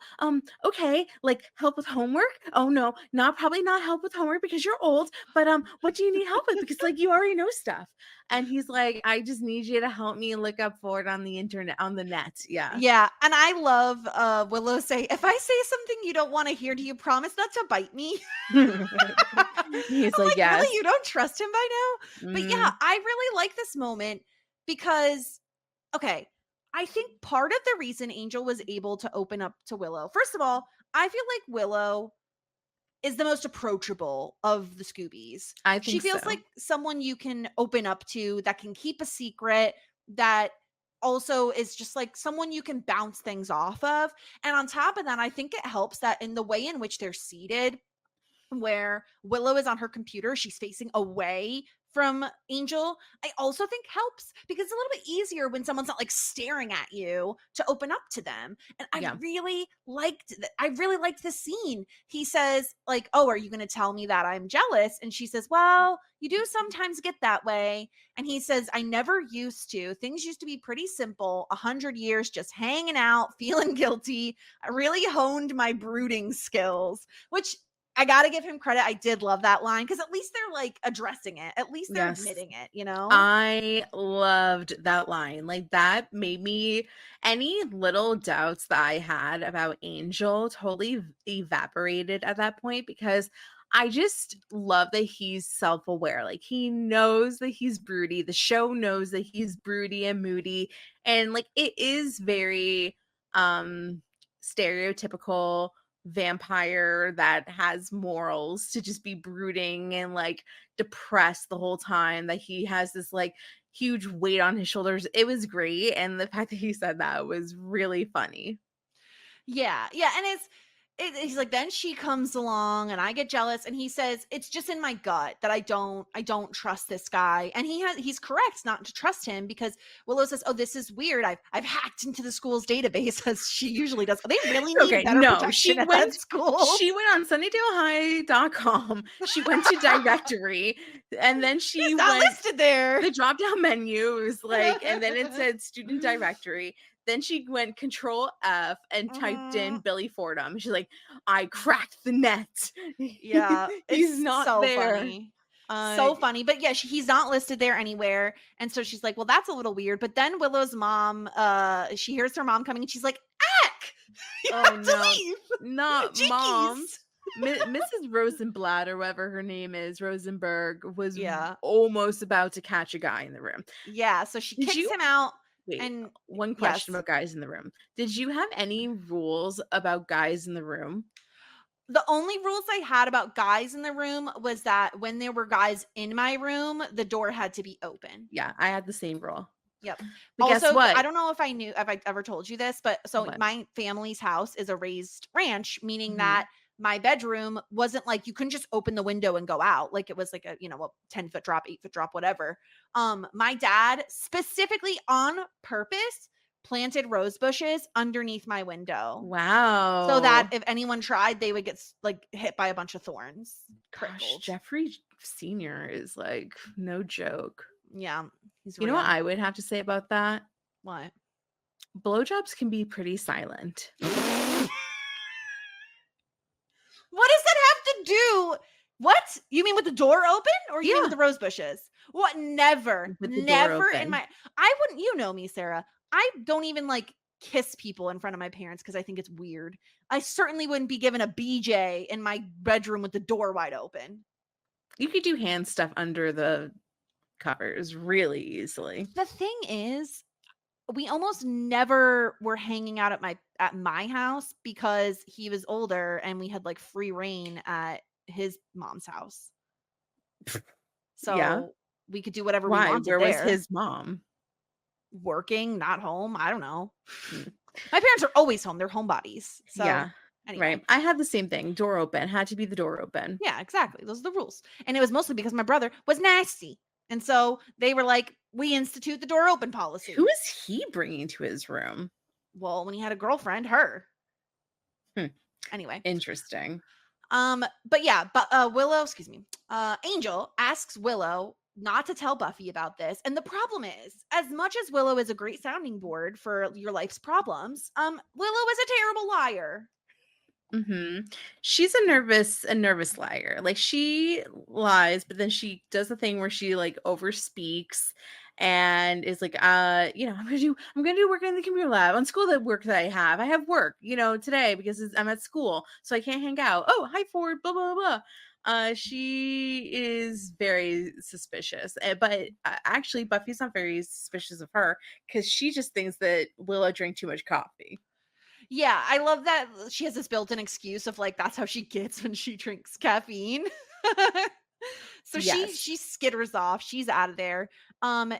Okay, like help with homework? Oh no, probably not help with homework because you're old, but what do you need help with? Because like you already know stuff. And he's like, I just need you to help me look up for it on the internet, on the net. Yeah. Yeah, and I love Willow say, "If I say something you don't want to hear, do you promise not to bite me?" He's I'm like, like, "Really? yes. You don't trust him by now?" But yeah, Mm, I really like this moment because okay, I think part of the reason Angel was able to open up to Willow. First of all, I feel like Willow is the most approachable of the Scoobies. I She think feels so. like someone you can open up to, that can keep a secret, that also is just like someone you can bounce things off of. And on top of that, I think it helps that in the way in which they're seated, where Willow is on her computer, she's facing away from Angel, I also think helps because it's a little bit easier when someone's not like staring at you to open up to them. And I Yeah. really liked this scene. He says like, "Oh, are you going to tell me that I'm jealous?" And she says, "Well, you do sometimes get that way." And he says, "I never used to. Things used to be pretty simple. 100 years just hanging out, feeling guilty. I really honed my brooding skills," which I got to give him credit. I did love that line because at least they're like addressing it. At least they're Yes. admitting it, you know? I loved that line. Like that made me, any little doubts that I had about Angel totally evaporated at that point, because I just love that he's self-aware. Like he knows that he's broody. The show knows that he's broody and moody. And like it is very stereotypical vampire that has morals to just be brooding and like depressed the whole time, that he has this like huge weight on his shoulders. It was great, and the fact that he said that was really funny. Yeah. Yeah. And he's like, then she comes along and I get jealous. And he says, it's just in my gut that I don't trust this guy. And he's correct not to trust him because Willow says, "Oh, this is weird. I've hacked into the school's database," as she usually does. They really need better protection at that school. She went on sunnydalehigh.com. She went to directory, and then she It's not listed there. The drop down menu was like, and then it said student directory. Then she went Control F and typed in Billy Fordham. She's like, "I cracked the net." Yeah, he's not so there. Funny. So funny. But yeah, he's not listed there anywhere. And so she's like, "Well, that's a little weird." But then Willow's mom, she hears her mom coming and she's like, "Ack! You have to leave. Not Jinkies." mom. Mrs. Rosenblatt, or whatever her name is, Rosenberg, was Yeah. almost about to catch a guy in the room. Yeah, so she kicks him out. Wait, and one question about guys in the room. Did you have any rules about guys in the room? The only rules I had about guys in the room was that when there were guys in my room, the door had to be open. Yeah, I had the same rule. Yep. But also, guess what? I don't know if I ever told you this, but so What? my family's house is a raised ranch, meaning Mhm. that my bedroom wasn't like you couldn't just open the window and go out. Like it was like a 10-foot drop, 8-foot drop, whatever. My dad specifically on purpose planted rose bushes underneath my window. Wow. So that if anyone tried, they would get like hit by a bunch of thorns. Gosh, Jeffrey Sr. is like no joke. Yeah. He's You know what I would have to say about that? What? Blowjobs can be pretty silent. What does that have to do? What? You mean with the door open or you mean with the rose bushes? What? Never. Never in my I wouldn't, you know me, Sarah. I don't even like kiss people in front of my parents because I think it's weird. I certainly wouldn't be given a BJ in my bedroom with the door wide open. You could do hand stuff under the covers really easily. The thing is, we almost never were hanging out at my house because he was older and we had like free reign at his mom's house. So we could do whatever we wanted. Where was his mom? Working, not home. I don't know. My parents are always home. They're homebodies. So anyway. Right. I had the same thing. Door open. Had to be the door open. Yeah, exactly. Those are the rules. And it was mostly because my brother was nasty. And so they were like, we institute the door open policy. Who is he bringing to his room? Well, when he had a girlfriend, her. Anyway. Interesting. But Willow, Angel asks Willow not to tell Buffy about this. And the problem is, as much as Willow is a great sounding board for your life's problems, Willow is a terrible liar. Mm-hmm. She's a nervous liar. Like she lies, but then she does the thing where she like overspeaks and is like, I'm gonna do work in the computer lab on school. That work that I have work, today because I'm at school, so I can't hang out. Oh, hi Ford, blah blah blah. She is very suspicious, but actually Buffy's not very suspicious of her because she just thinks that Willow drank too much coffee. Yeah, I love that she has this built-in excuse of like that's how she gets when she drinks caffeine. So she skitters off. She's out of there.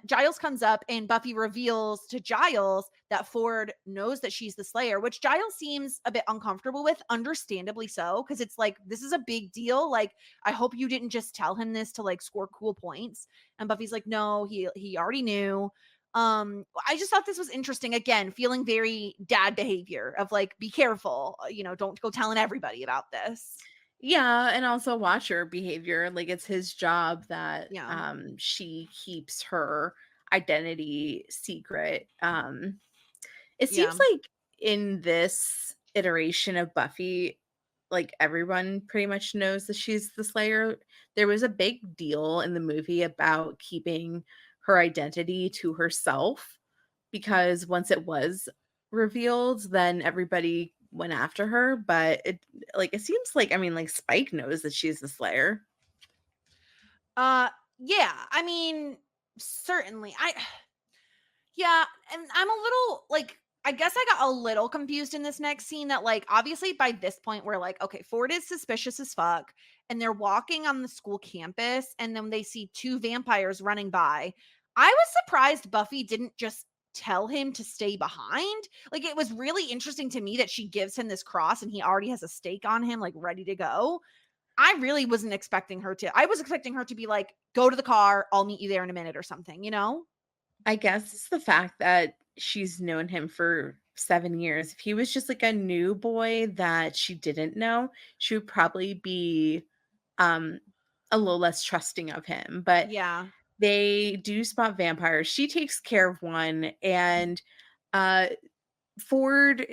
Giles comes up and Buffy reveals to Giles that Ford knows that she's the Slayer, which Giles seems a bit uncomfortable with, understandably so, because it's like, this is a big deal. Like, I hope you didn't just tell him this to like score cool points. And Buffy's like, no, he already knew. I just thought this was interesting. Again, feeling very dad behavior of like, be careful, don't go telling everybody about this. Yeah, and also watch her behavior. Like, it's his job that Yeah. she keeps her identity secret. It Yeah. seems like in this iteration of Buffy, like everyone pretty much knows that she's the Slayer. There was a big deal in the movie about keeping her identity to herself, because once it was revealed, then everybody went after her. But it seems like, I mean, like Spike knows that she's the Slayer. Yeah, I mean, certainly. Yeah, and I'm a little like, I guess I got a little confused in this next scene that like, obviously by this point we're like, okay, Ford is suspicious as fuck, and they're walking on the school campus, and then they see two vampires running by. I was surprised Buffy didn't just tell him to stay behind. Like, it was really interesting to me that she gives him this cross and he already has a stake on him, like ready to go. I really wasn't expecting her to. I was expecting her to be like, go to the car, I'll meet you there in a minute or something, I guess it's the fact that she's known him for 7 years. If he was just like a new boy that she didn't know, she would probably be um a little less trusting of him. But Yeah. they do spot vampires. She takes care of one, and uh Ford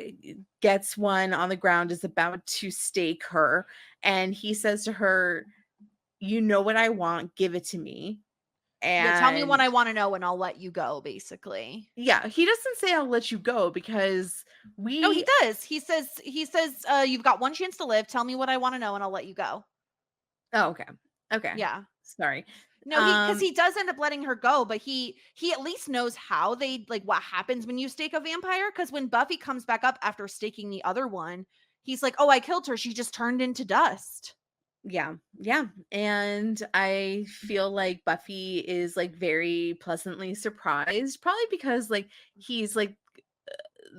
gets one on the ground, is about to stake her, and he says to her, "You know what I want, give it to me." Yeah, tell me what And I want to know and I'll let you go, basically. yeah, he doesn't say I'll let you go, because No, he we does. He says, you've got one chance to live. Tell me what I want to know and I'll let you go. oh, okay. Okay. Yeah. Sorry. No, because he does end up letting her go, but he at least knows how they, like, what happens when you stake a vampire. Because when Buffy comes back up after staking the other one, he's like, oh, I killed her. She just turned into dust. Yeah. Yeah. And I feel like Buffy is like very pleasantly surprised, probably because like he's like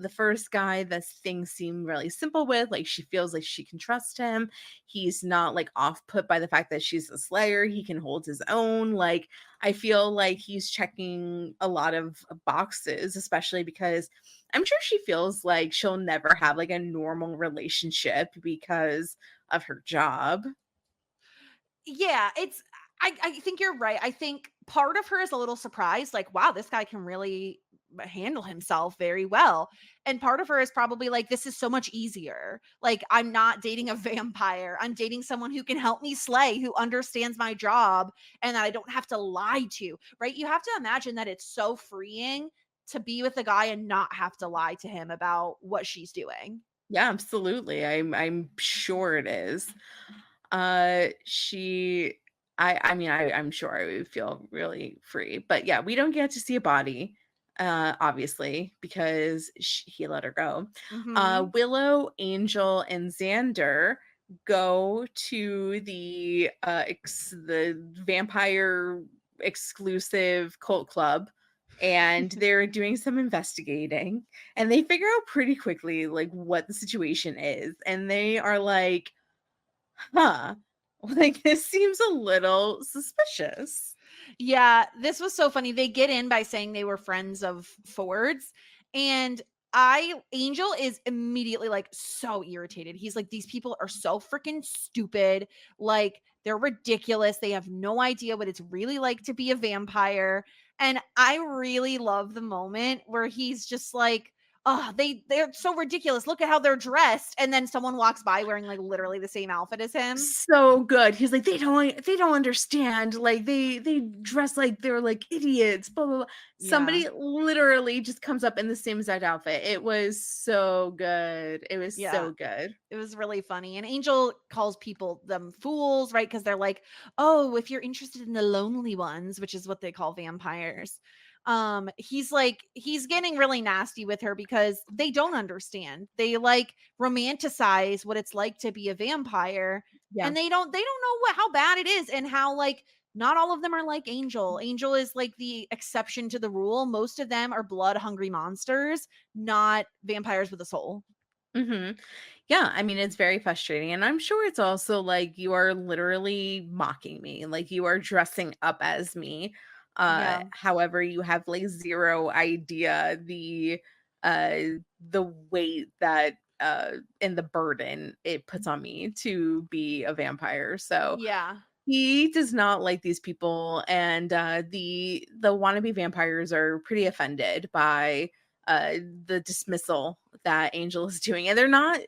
the first guy that things seem really simple with. Like, she feels like she can trust him. He's not like off put by the fact that she's a Slayer. He can hold his own. Like, I feel like he's checking a lot of boxes, especially because I'm sure she feels like she'll never have like a normal relationship because of her job. Yeah, I think you're right. I think part of her is a little surprised, like, wow, this guy can really handle himself very well. And part of her is probably like, this is so much easier. Like, I'm not dating a vampire. I'm dating someone who can help me slay, who understands my job, and that I don't have to lie to, right? You have to imagine that it's so freeing to be with a guy and not have to lie to him about what she's doing. Yeah, absolutely. I'm sure it is. She I mean, I'm sure I would feel really free. But yeah, we don't get to see a body, obviously, because he let her go. Mhm. Willow, Angel, and Xander go to the vampire exclusive cult club, and they're doing some investigating, and they figure out pretty quickly like what the situation is, and they are like, huh, like this seems a little suspicious. Yeah, this was so funny. They get in by saying they were friends of Ford's, and Angel is immediately like so irritated. He's like, these people are so freaking stupid. Like, they're ridiculous. They have no idea what it's really like to be a vampire. And I really love the moment where he's just like, oh, they're so ridiculous. Look at how they're dressed. And then someone walks by wearing like literally the same outfit as him. So good. He's like, they don't understand. Like they dress like they're like idiots. Blah blah blah. Yeah. Somebody literally just comes up in the same exact outfit. It was so good. It was Yeah. so good. It was really funny. And Angel calls people them fools, right? Because they're like, oh, if you're interested in the lonely ones, which is what they call vampires. He's getting really nasty with her because they don't understand. They like romanticize what it's like to be a vampire, Yeah. and they don't know how bad it is, and how like not all of them are like Angel. Angel is like the exception to the rule. Most of them are blood hungry monsters, not vampires with a soul. Mhm. Yeah, I mean, it's very frustrating, and I'm sure it's also like you are literally mocking me, like you are dressing up as me. Yeah. However, you have like zero idea uh the weight that and the burden it puts on me to be a vampire. So Yeah. he does not like these people, and the wannabe vampires are pretty offended by the dismissal that Angel is doing. And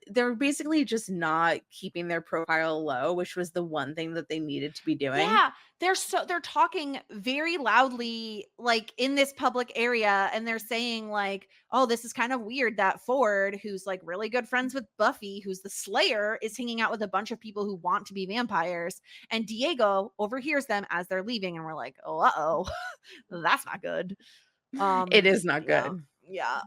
they're basically just not keeping their profile low, which was the one thing that they needed to be doing. Yeah, they're talking very loudly like in this public area, and they're saying like, "Oh, this is kind of weird that Ford, who's like really good friends with Buffy, who's the Slayer, is hanging out with a bunch of people who want to be vampires." And Diego overhears them as they're leaving, and we're like, "Oh, uh-oh. That's not good." It is not Yeah. good. Yeah.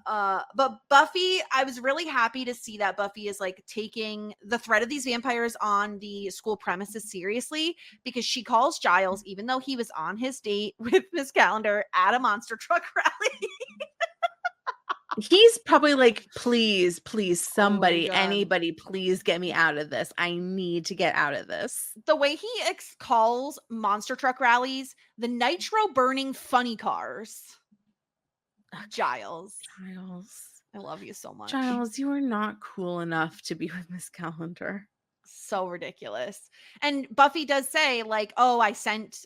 But Buffy, I was really happy to see that Buffy is like taking the threat of these vampires on the school premises seriously, because she calls Giles, even though he was on his date with Miss Calendar at a monster truck rally. He's probably like, please, please, Oh my somebody, God. anybody, please get me out of this. I need to get out of this. The way he calls monster truck rallies the nitro burning funny cars. Giles, Giles. I love you so much. Giles, you are not cool enough to be with Miss Calendar. So ridiculous. And Buffy does say like, "Oh, I sent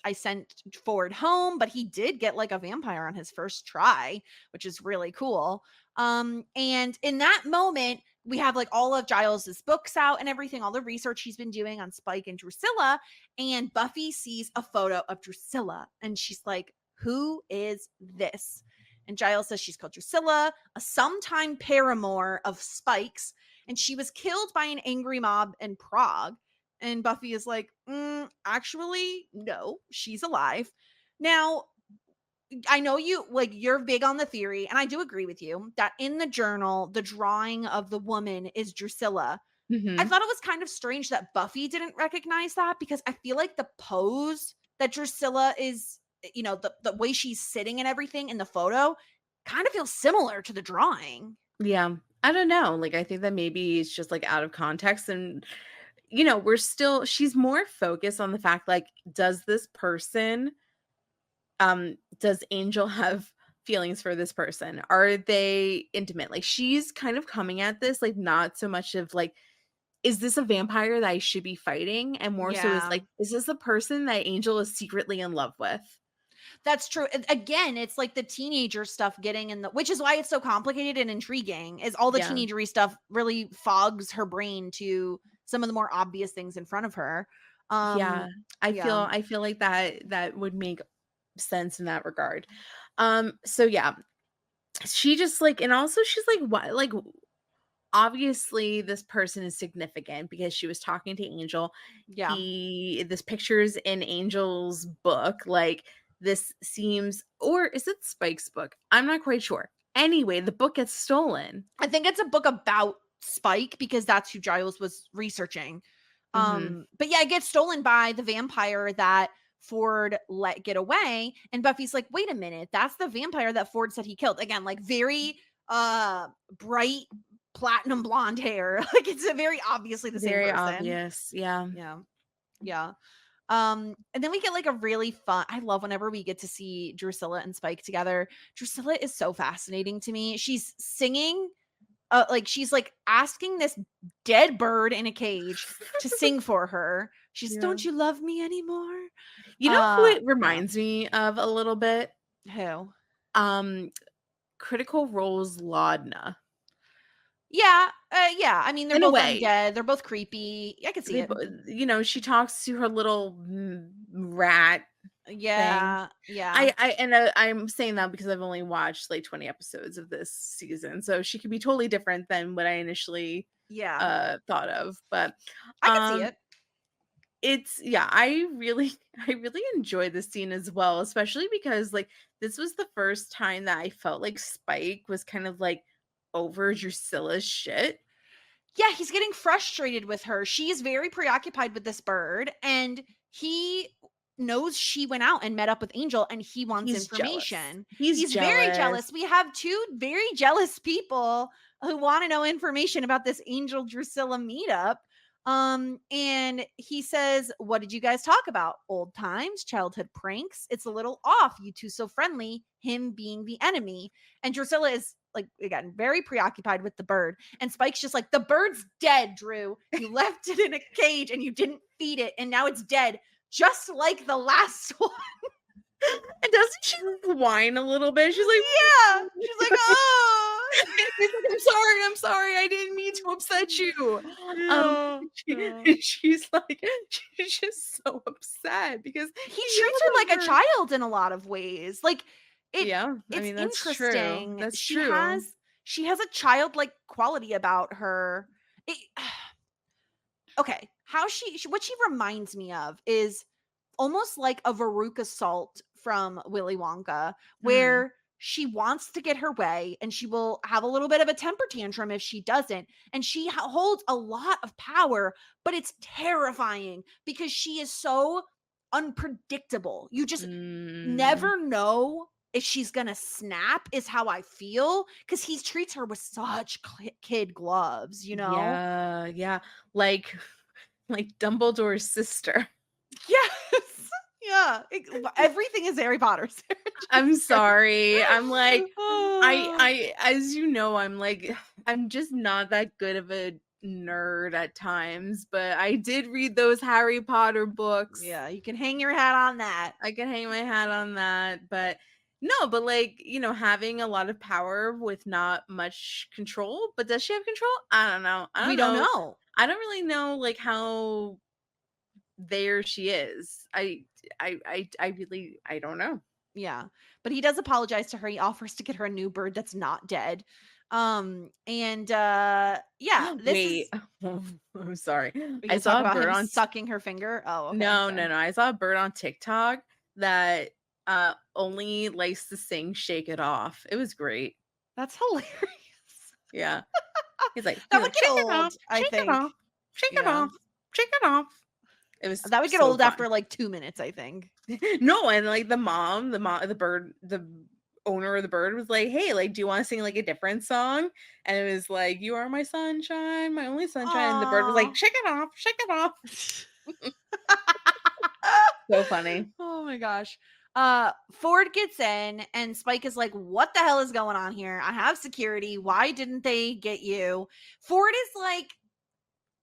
Ford home, but he did get like a vampire on his first try," which is really cool. And in that moment, we have like all of Giles's books out and everything, all the research he's been doing on Spike and Drusilla, and Buffy sees a photo of Drusilla and she's like, "Who is this?" And Giles says she's called Drusilla, a sometime paramour of Spike's, and she was killed by an angry mob in Prague. And Buffy is like, actually, no, she's alive. Now, I know you're big on the theory, and I do agree with you that in the journal, the drawing of the woman is Drusilla. I Mhm. thought it was kind of strange that Buffy didn't recognize that, because I feel like the pose that Drusilla is, the way she's sitting and everything in the photo kind of feels similar to the drawing. Yeah. I don't know. Like, I think that maybe it's just like out of context. And, she's more focused on the fact, like, does Angel have feelings for this person? Are they intimate? Like, she's kind of coming at this, like, not so much of like, is this a vampire that I should be fighting? And more so is Yeah. like, is this a person that Angel is secretly in love with? That's true. Again, it's like the teenager stuff getting in the, which is why it's so complicated and intriguing, is all the Yeah. teenagery stuff really fogs her brain to some of the more obvious things in front of her. Yeah. Yeah. I feel like that would make sense in that regard. So yeah, she just like, and also she's like, what, like, obviously this person is significant because she was talking to Angel. Yeah. This picture's in Angel's book. Like, this seems, or is it Spike's book? I'm not quite sure. Anyway, the book gets stolen. I think it's a book about Spike, because that's who Giles was researching. Hmm. But yeah, it gets stolen by the vampire that Ford let get away. And Buffy's like, "Wait a minute, that's the vampire that Ford said he killed." Again, like very bright platinum blonde hair. Like it's a very obviously the same Very person. obvious. Yeah. Yeah. Yeah. And then we get like a really fun, I love whenever we get to see Drusilla and Spike together. Drusilla is so fascinating to me. She's singing, like she's like asking this dead bird in a cage to sing for her. She's, Yeah. "Don't you love me anymore?" You know who it Yeah. reminds me of a little bit? Who? Critical Role's Laudna. Yeah. Yeah. I mean, they're In a both way. undead. They're both creepy. I can see They it. she talks to her little rat thing. Yeah. Yeah. I'm saying that because I've only watched like 20 episodes of this season, so she could be totally different than what I initially Yeah. thought of. But I can see it. it's yeah, I really I really enjoyed this scene as well, especially because like this was the first time that I felt like Spike was kind of like over Drusilla's shit. Yeah, he's getting frustrated with her. She's very preoccupied with this bird, and he knows she went out and met up with Angel and he wants He's jealous. information. He's very jealous. jealous. We have two very jealous people who want to know information about this Angel Drusilla meetup. And he says, what did you guys talk about? Old times, childhood pranks. It's a little off. You two so friendly, him being the enemy. And Drusilla is like, again, very preoccupied with the bird. And Spike's just like, the bird's dead, Dru. You left it in a cage and you didn't feed it. And now it's dead, just like the last one. And doesn't she whine a little bit? She's like, yeah. She's like, oh. I'm sorry. I didn't mean to upset you. She's like, she's just so upset because he treats her like a child in a lot of ways. Like, it's that's interesting. True. That's she true. She has a childlike quality about her. Okay, what she reminds me of is almost like a Veruca Salt from Willy Wonka, where she wants to get her way and she will have a little bit of a temper tantrum if she doesn't. And she holds a lot of power, but it's terrifying because she is so unpredictable. You just never know if she's gonna snap, is how I feel, because he treats her with such kid gloves, you know? Yeah. Like Dumbledore's sister. Yes. Yeah. Everything is Harry Potter. I'm sorry. I'm like, I as you know, I'm just not that good of a nerd at times, but I did read those Harry Potter books. Yeah, you can hang your hat on that. I can hang my hat on that, but no, but like, having a lot of power with not much control. But does she have control? I don't know. We don't know. I don't really know like how there she is. I don't know. Yeah, but he does apologize to her. He offers to get her a new bird that's not dead. Wait, I'm sorry. I saw a bird on sucking her finger. Oh, okay, no. I saw a bird on TikTok that only likes to sing "Shake It Off." It was great. That's hilarious. Yeah, he's like, that would get old. Shake it off. Shake it off. Shake it off. It was that would get old after like 2 minutes, I think. No, and like the bird, the owner of the bird was like, hey, like, do you want to sing like a different song? And it was like, you are my sunshine, my only sunshine. Aww. And the bird was like, shake it off. So funny. Oh my gosh. Ford gets in and Spike is like, what the hell is going on here? I have security. Why didn't they get you? Ford is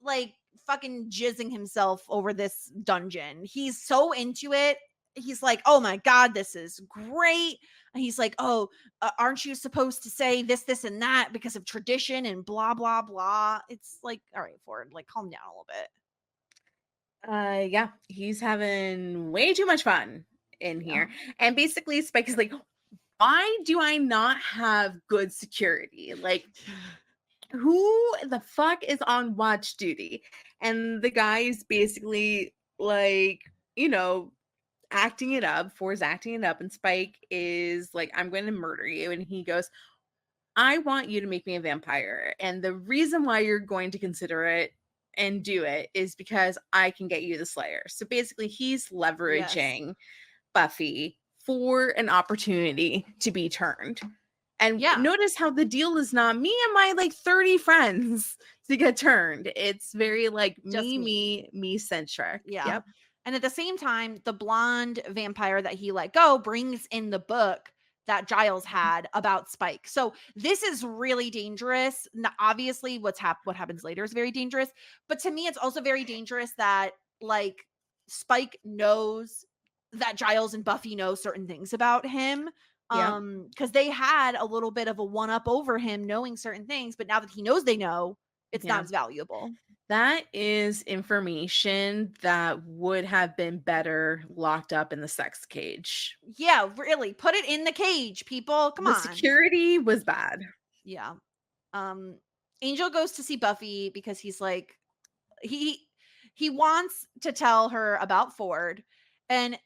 like fucking jizzing himself over this dungeon. He's so into it. He's like, oh my God, this is great. And he's like, oh, aren't you supposed to say this, and that because of tradition and blah, blah, blah. It's like, all right, Ford, like calm down a little bit. Yeah, he's having way too much fun in here. And basically Spike is like, why do I not have good security? Like, who the fuck is on watch duty? And the guy is basically like, acting it up. Ford's acting it up, and Spike is like, I'm going to murder you. And he goes, I want you to make me a vampire. And the reason why you're going to consider it and do it is because I can get you the Slayer. So basically he's leveraging Buffy for an opportunity to be turned. And notice how the deal is not me and my like 30 friends to get turned. It's very like just me centric. Yeah. Yep. And at the same time, the blonde vampire that he let go brings in the book that Giles had about Spike. So this is really dangerous. Now, obviously, what happens later is very dangerous. But to me, it's also very dangerous that like Spike knows that Giles and Buffy know certain things about him. Because they had a little bit of a one-up over him knowing certain things, but now that he knows they know, it's not as valuable. That is information that would have been better locked up in the sex cage. Yeah, really. Put it in the cage, people. Come on. The security was bad. Yeah. Angel goes to see Buffy because he's like, he wants to tell her about Ford. And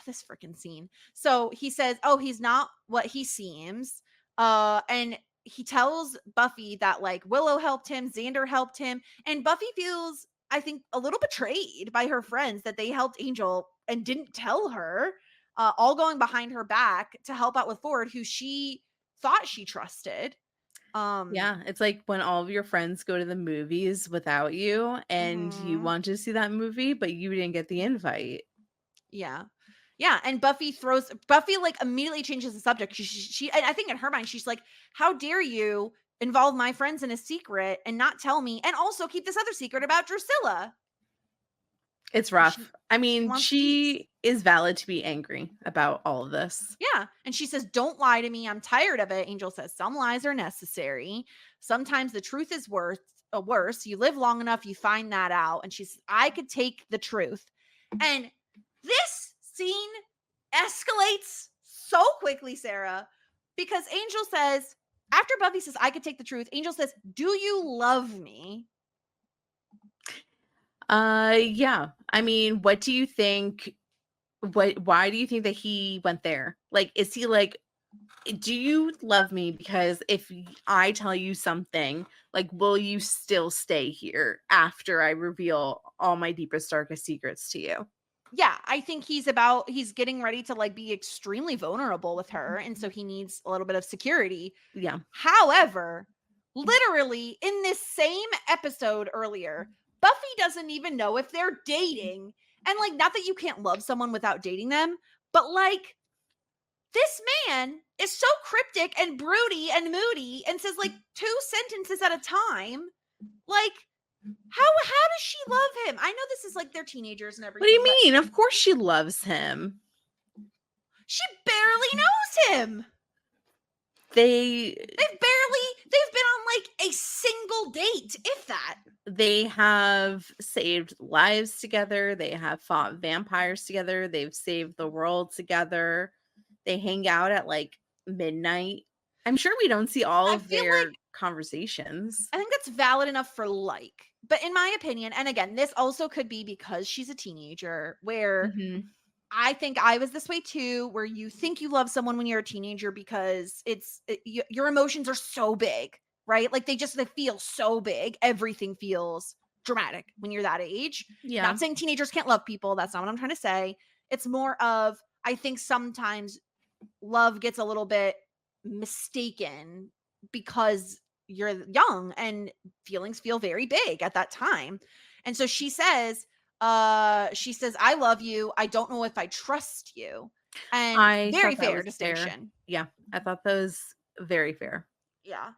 this freaking scene. So he says, oh, he's not what he seems. And he tells Buffy that like Willow helped him, Xander helped him. And Buffy feels, I think, a little betrayed by her friends that they helped Angel and didn't tell her, all going behind her back to help out with Ford, who she thought she trusted. Yeah, it's like when all of your friends go to the movies without you and you Mhm. want to see that movie, but you didn't get the invite. Yeah. Yeah, and Buffy like immediately changes the subject. She and I think in her mind she's like, "How dare you involve my friends in a secret and not tell me, and also keep this other secret about Drusilla?" It's 'Cause rough. I she mean, wants peace. she is valid to be angry about all of this. Yeah, and she says, "Don't lie to me. I'm tired of it." Angel says, "Some lies are necessary. Sometimes the truth is worse. You live long enough, you find that out." And she says, "I could take the truth." And this scene escalates so quickly, Sarah, because Angel says, after Buffy says, "I could take the truth," Angel says, "Do you love me?" Yeah. I mean, what do you think? Why do you think that he went there? Like, is he like, do you love me? Because if I tell you something, like, will you still stay here after I reveal all my deepest, darkest secrets to you? Yeah, I think he's getting ready to like be extremely vulnerable with her. And so he needs a little bit of security. Yeah. However, literally in this same episode earlier, Buffy doesn't even know if they're dating. And like, not that you can't love someone without dating them, but like, this man is so cryptic and broody and moody and says like 2 sentences at a time. Like, how does she love him? I know this is like they're teenagers and What do you everything. mean? Of course she loves him. She barely knows him. They've been on like a single date, if that. They have saved lives together. They have fought vampires together. They've saved the world together. They hang out at like midnight. I'm sure we don't see all of their conversations. I think that's valid enough for like. But in my opinion, and again, this also could be because she's a teenager, where I think I was this way too, where you think you love someone when you're a teenager because your emotions are so big, right? Like they feel so big. Everything feels dramatic when you're that age. Yeah. Not saying teenagers can't love people. That's not what I'm trying to say. It's more of, I think sometimes love gets a little bit mistaken because you're young and feelings feel very big at that time. And so she says, "I love you. I don't know if I trust you." And very fair distinction. Fair. Yeah, I thought that was very fair. Yeah.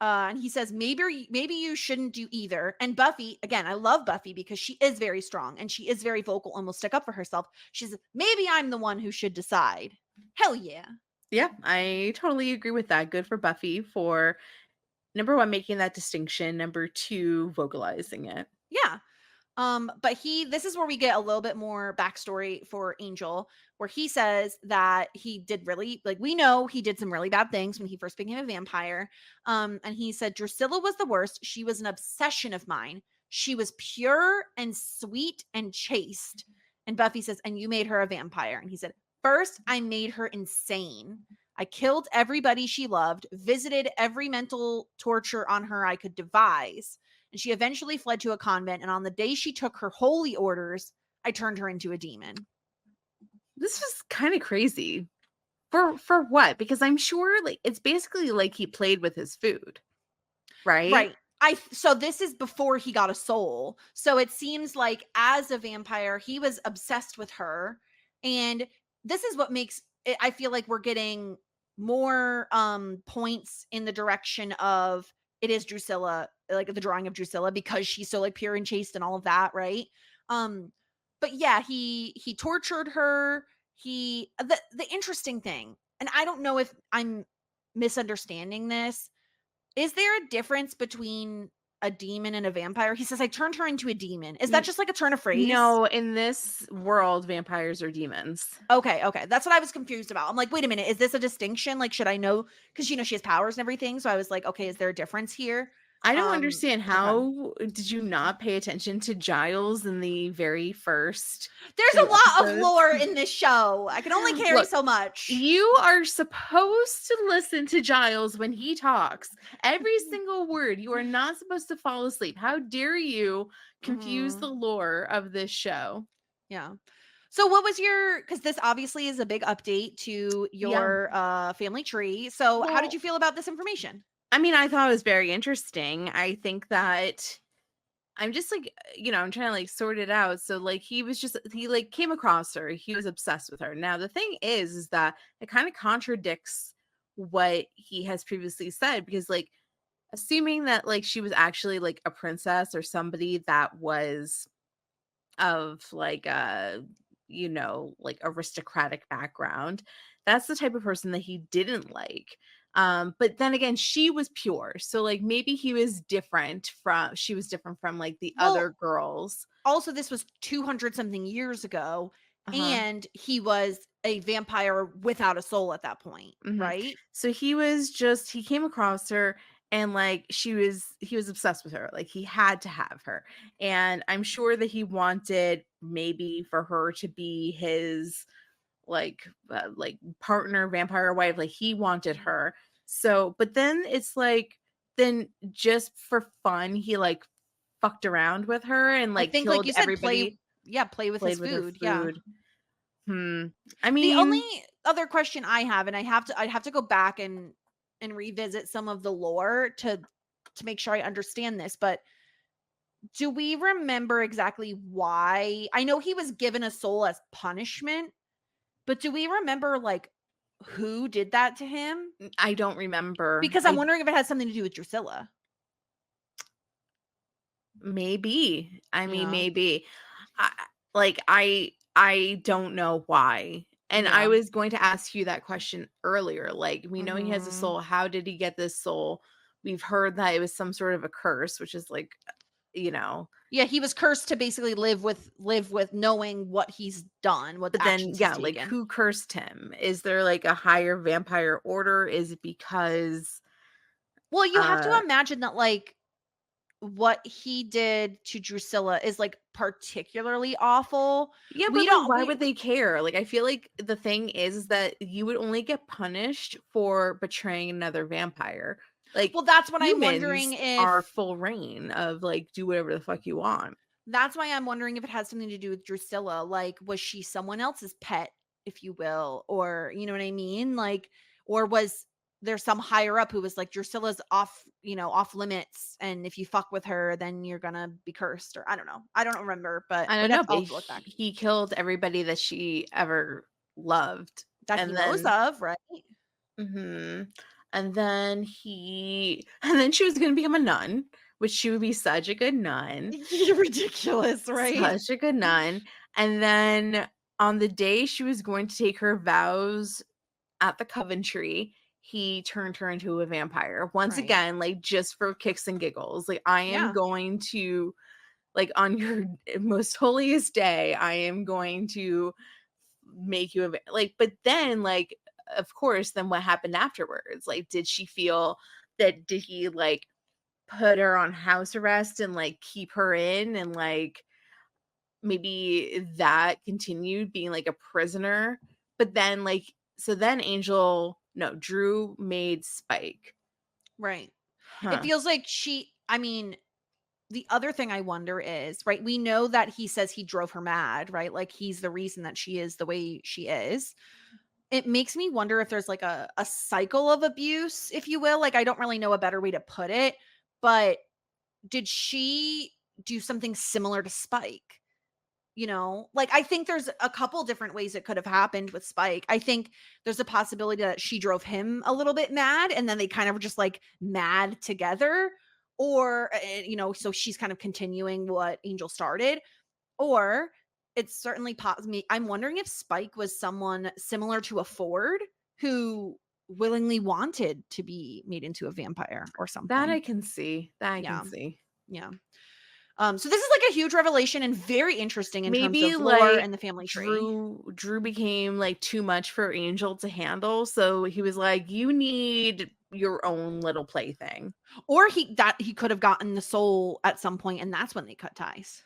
And he says, maybe you shouldn't do either. And Buffy, again, I love Buffy because she is very strong and she is very vocal and will stick up for herself. She says, "Maybe I'm the one who should decide." Hell yeah. Yeah, I totally agree with that. Good for Buffy for, number 1, making that distinction. Number 2, vocalizing it. Yeah. But this is where we get a little bit more backstory for Angel, where he says that he did really, like, we know he did some really bad things when he first became a vampire. And he said, "Drusilla was the worst. She was an obsession of mine. She was pure and sweet and chaste." And Buffy says, "And you made her a vampire." And he said, "First, I made her insane. I killed everybody she loved, visited every mental torture on her I could devise. And she eventually fled to a convent. And on the day she took her holy orders, I turned her into a demon." This was kind of crazy. For what? Because I'm sure like it's basically like he played with his food. Right? Right. So this is before he got a soul. So it seems like as a vampire, he was obsessed with her. And this is what makes it, I feel like we're getting more points in the direction of it is Drusilla, like the drawing of Drusilla, because she's so like pure and chaste and all of that, right? But yeah, he tortured her. The interesting thing, and I don't know if I'm misunderstanding this, is there a difference between a demon and a vampire? He says, "I turned her into a demon." Is that just like a turn of phrase? No, in this world, vampires are demons. Okay. That's what I was confused about. I'm like, wait a minute, is this a distinction? Like, should I know? Because, she has powers and everything. So I was like, okay, is there a difference here? I don't understand. How did you not pay attention to Giles in the very first? There's a lot of lore in this show. I can only carry so much. You are supposed to listen to Giles when he talks. Every single word. You are not supposed to fall asleep. How dare you confuse the lore of this show? Yeah. So what was your, because this obviously is a big update to Yeah. your family tree. So how did Well, you feel about this information? I mean, I thought it was very interesting. I think that I'm just like, I'm trying to like sort it out. So like he like came across her. He was obsessed with her. Now the thing is that it kind of contradicts what he has previously said, because like assuming that like she was actually like a princess or somebody that was of like a like aristocratic background, that's the type of person that he didn't like. But then again, she was pure, so like maybe she was different from like the Well, other girls. also this was 200 something years ago, Uh-huh. and he was a vampire without a soul at that point, Mhm. right? So he came across her, and like he was obsessed with her. Like he had to have her. And I'm sure that he wanted maybe for her to be his like partner, vampire wife. Like he wanted her. So, but then it's like, then just for fun, he like fucked around with her and I like think like killed you said, everybody, play with his played with her food. Yeah. food. Hmm. I The only mean, other question I have, and I'd have to go back and revisit some of the lore to make sure I understand this, but do we remember exactly why? I know he was given a soul as punishment, but do we remember like who did that to him? I don't remember. Because I'm wondering if it has something to do with Drusilla. Maybe. I mean, Yeah. maybe. I I don't know why. And I Yeah. was going to ask you that question earlier. Like, we know he has a Mhm. soul. How did he get this soul? We've heard that it was some sort of a curse, which is like, you know, Yeah, he was cursed to basically live with knowing what he's done, what but then actions he's yeah, like taken. who cursed him? Is there like a higher vampire order? Is it because Well, you have to uh imagine that like what he did to Drusilla is like particularly awful. yeah, We but like don't why we would they care? Like I feel like the thing is that you would only get punished for betraying another vampire. Like Well, that's what I'm wondering humans are if full reign of like do whatever the fuck you want. that's why I'm wondering if it has something to do with Drusilla. Like, was she someone else's pet, if you will? Or, you know what I mean? Like, or was there some higher up who was like, Drusilla's off, off limits. And if you fuck with her, then you're going to be cursed. Or I don't know. I don't remember, but I don't we'd have know, to but also look back. he killed everybody that she ever loved. That he And knows then of, right? mhm. And then and then she was gonna become a nun, which she would be such a good nun. Ridiculous, right? Such a good nun. And then on the day she was going to take her vows at the Coventry, he turned her into a vampire. Once Right. again, like just for kicks and giggles. Like I am Yeah. going to like on your most holiest day, I am going to make you like, but then like of course, then what happened afterwards? Like did she feel that did he like put her on house arrest and like keep her in and like maybe that continued being like a prisoner, but then like so then Angel no Dru made Spike. Right. It Huh. feels like I mean, the other thing I wonder is, right, we know that he says he drove her mad, right? Like he's the reason that she is the way she is. It makes me wonder if there's like a cycle of abuse, if you will. Like I don't really know a better way to put it, but did she do something similar to Spike? Like I think there's a couple different ways it could have happened with Spike. I think there's a possibility that she drove him a little bit mad and then they kind of were just like mad together, or so she's kind of continuing what Angel started, or it's certainly me. I'm wondering if Spike was someone similar to a Ford who willingly wanted to be made into a vampire or That something. I can see. That I can Yeah. see. Yeah. So this is like a huge revelation and very interesting in terms Maybe of lore like and the family tree. Drew became like too much for Angel to handle, so he was like, "You need your own little plaything." Or he could have gotten the soul at some point and that's when they cut ties.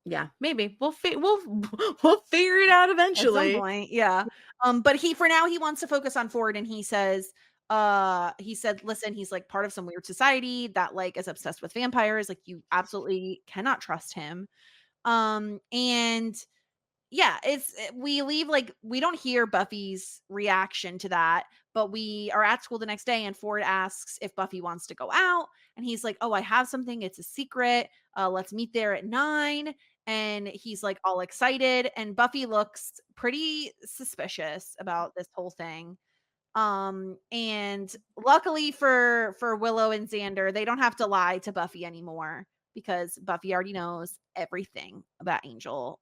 Yeah, maybe we'll we'll figure it out At some eventually. point, yeah. But for now he wants to focus on Ford, and he said, listen, he's like part of some weird society that like is obsessed with vampires. Like you absolutely cannot trust him. And yeah, we leave, like, we don't hear Buffy's reaction to that, but we are at school the next day and Ford asks if Buffy wants to go out and he's like, "Oh, I have something. It's a secret. Let's meet there at 9." And he's like all excited and Buffy looks pretty suspicious about this whole thing. And luckily for Willow and Xander, they don't have to lie to Buffy anymore because Buffy already knows everything about Angel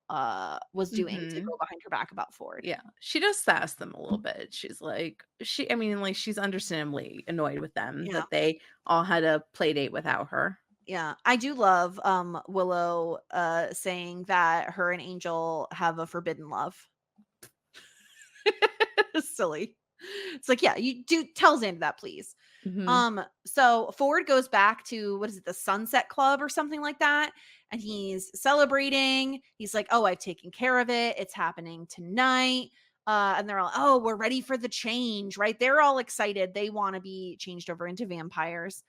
was doing to Mhm. go behind her back about Ford. Yeah, she does sass them a little bit. She's like I mean, like, she's understandably annoyed with them Yeah. that they all had a play date without her. Yeah. I do love Willow saying that her and Angel have a forbidden love. Silly. It's like, yeah, you do tell Xander that, please. Mhm. So Ford goes back to what is it, the Sunset Club or something like that, and he's celebrating. He's like, "Oh, I've taken care of it. It's happening tonight." And they're all, "Oh, we're ready for the change," right? They're all excited. They want to be changed over into vampires.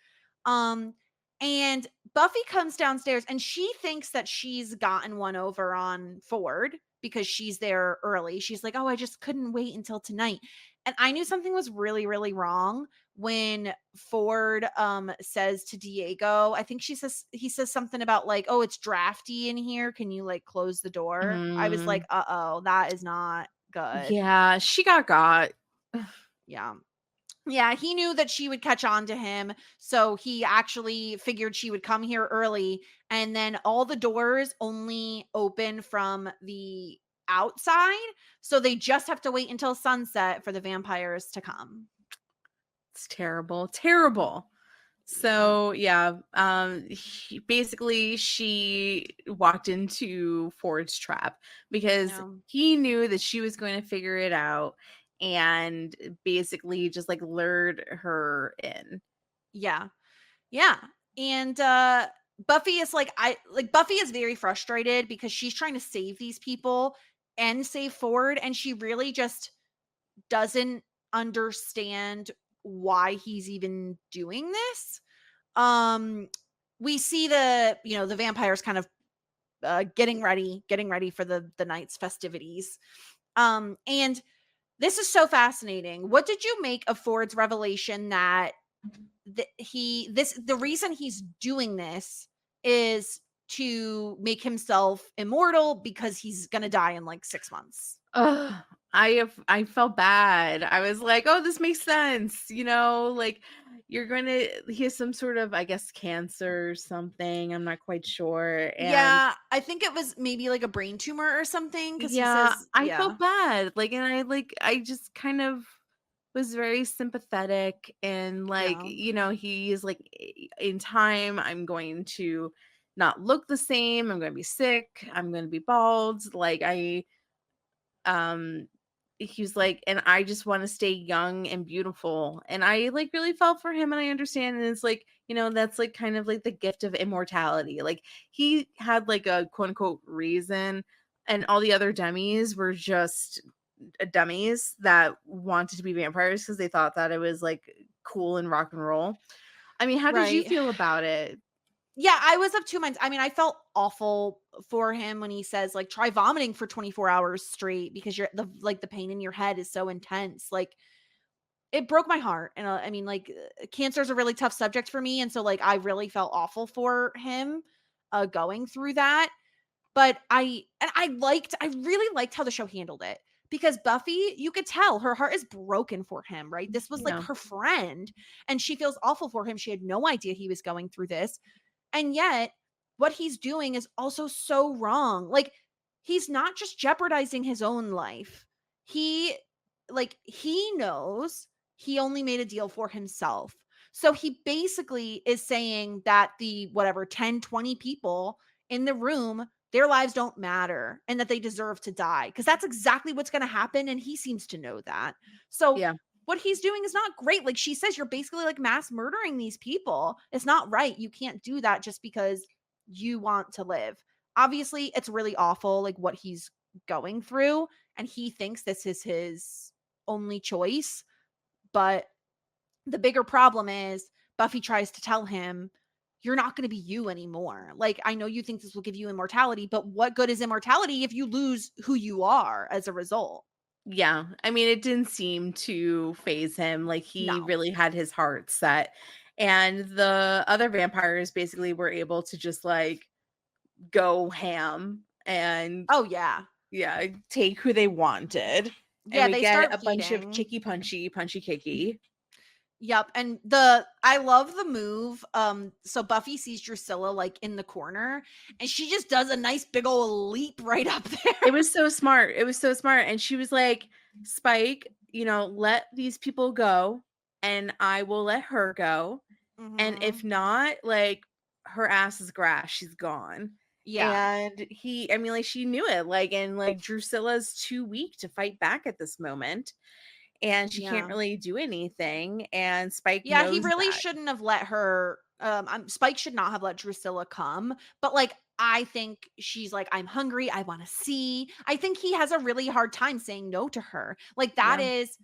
Um, and Buffy comes downstairs and she thinks that she's gotten one over on Ford because she's there early. She's like, "Oh, I just couldn't wait until tonight." And I knew something was really, really wrong when Ford says to Diego, I think he says something about like, "Oh, it's drafty in here. Can you like close the door?" I was like, Mm. "Uh-oh, that is not good." Yeah, she got. Yeah. Yeah, he knew that she would catch on to him, so he actually figured she would come here early, and then all the doors only open from the outside, so they just have to wait until sunset for the vampires to come. It's terrible, terrible. Yeah. So, yeah, basically she walked into Ford's trap because Yeah. he knew that she was going to figure it out and basically just like lured her in. Yeah. Yeah. And Buffy is like Buffy is very frustrated because she's trying to save these people and save Ford and she really just doesn't understand why he's even doing this. Um we see the vampires kind of getting ready for the night's festivities. And this is so fascinating. What did you make of Ford's revelation that the reason he's doing this is to make himself immortal because he's gonna die in like 6 months. Ugh, I felt bad. I was like, "Oh, this makes sense." Like he has some sort of, I guess, cancer or something. I'm not quite sure. And Yeah, I think it was maybe like a brain tumor or something because he yeah, says, I yeah, felt bad. And I just kind of was very sympathetic and yeah, he's like, In time I'm going to not look the same. I'm going to be sick. I'm going to be bald." Um he was like, "And I just want to stay young and beautiful." And I like really felt for him and I understand. And it's like, that's like kind of like the gift of immortality. Like he had like a quote unquote reason, and all the other dummies were just dummies that wanted to be vampires because they thought that it was like cool and rock and roll. I mean, how did you right. feel about it? Yeah, I was of two minds. I mean, I felt awful for him when he says like try vomiting for 24 hours straight because the pain in your head is so intense. Like it broke my heart. And I mean, like, cancer is a really tough subject for me. And so, like, I really felt awful for him going through that. But I really liked how the show handled it because Buffy, you could tell her heart is broken for him, right? This was like Yeah. her friend and she feels awful for him. She had no idea he was going through this. And yet, what he's doing is also so wrong. Like, he's not just jeopardizing his own life. He he knows he only made a deal for himself. So he basically is saying that the whatever 10, 20 people in the room, their lives don't matter and that they deserve to die because that's exactly what's going to happen and he seems to know that. So Yeah. what he's doing is not great. Like she says, you're basically like mass murdering these people. It's not right. You can't do that just because you want to live. Obviously, it's really awful, like what he's going through. And he thinks this is his only choice. But the bigger problem is Buffy tries to tell him you're not going to be you anymore. Like, I know you think this will give you immortality, but what good is immortality if you lose who you are as a result? Yeah. I mean, it didn't seem to phase him. Like, he No. really had his heart set. And the other vampires basically were able to just like go ham and Oh, yeah. yeah, take who they wanted. And Yeah, we they get start a bunch of feeding. kicky punchy, punchy kicky. Yep, and I love the move. So Buffy sees Drusilla like in the corner, and she just does a nice big old leap right up there. It was so smart. It was so smart. And she was like, Spike, let these people go and I will let her go. And Mhm. if not, like, her ass is grass. She's gone. Yeah, And I mean, like, she knew it. Like, and like, Drusilla's too weak to fight back at this moment. And she can't yeah. really do anything. And Spike Yeah, he knows really that. shouldn't have let her Spike should not have let Drusilla come, but like I think she's like, I'm hungry, I want to see. I think he has a really hard time saying no to her. Like that Yeah. is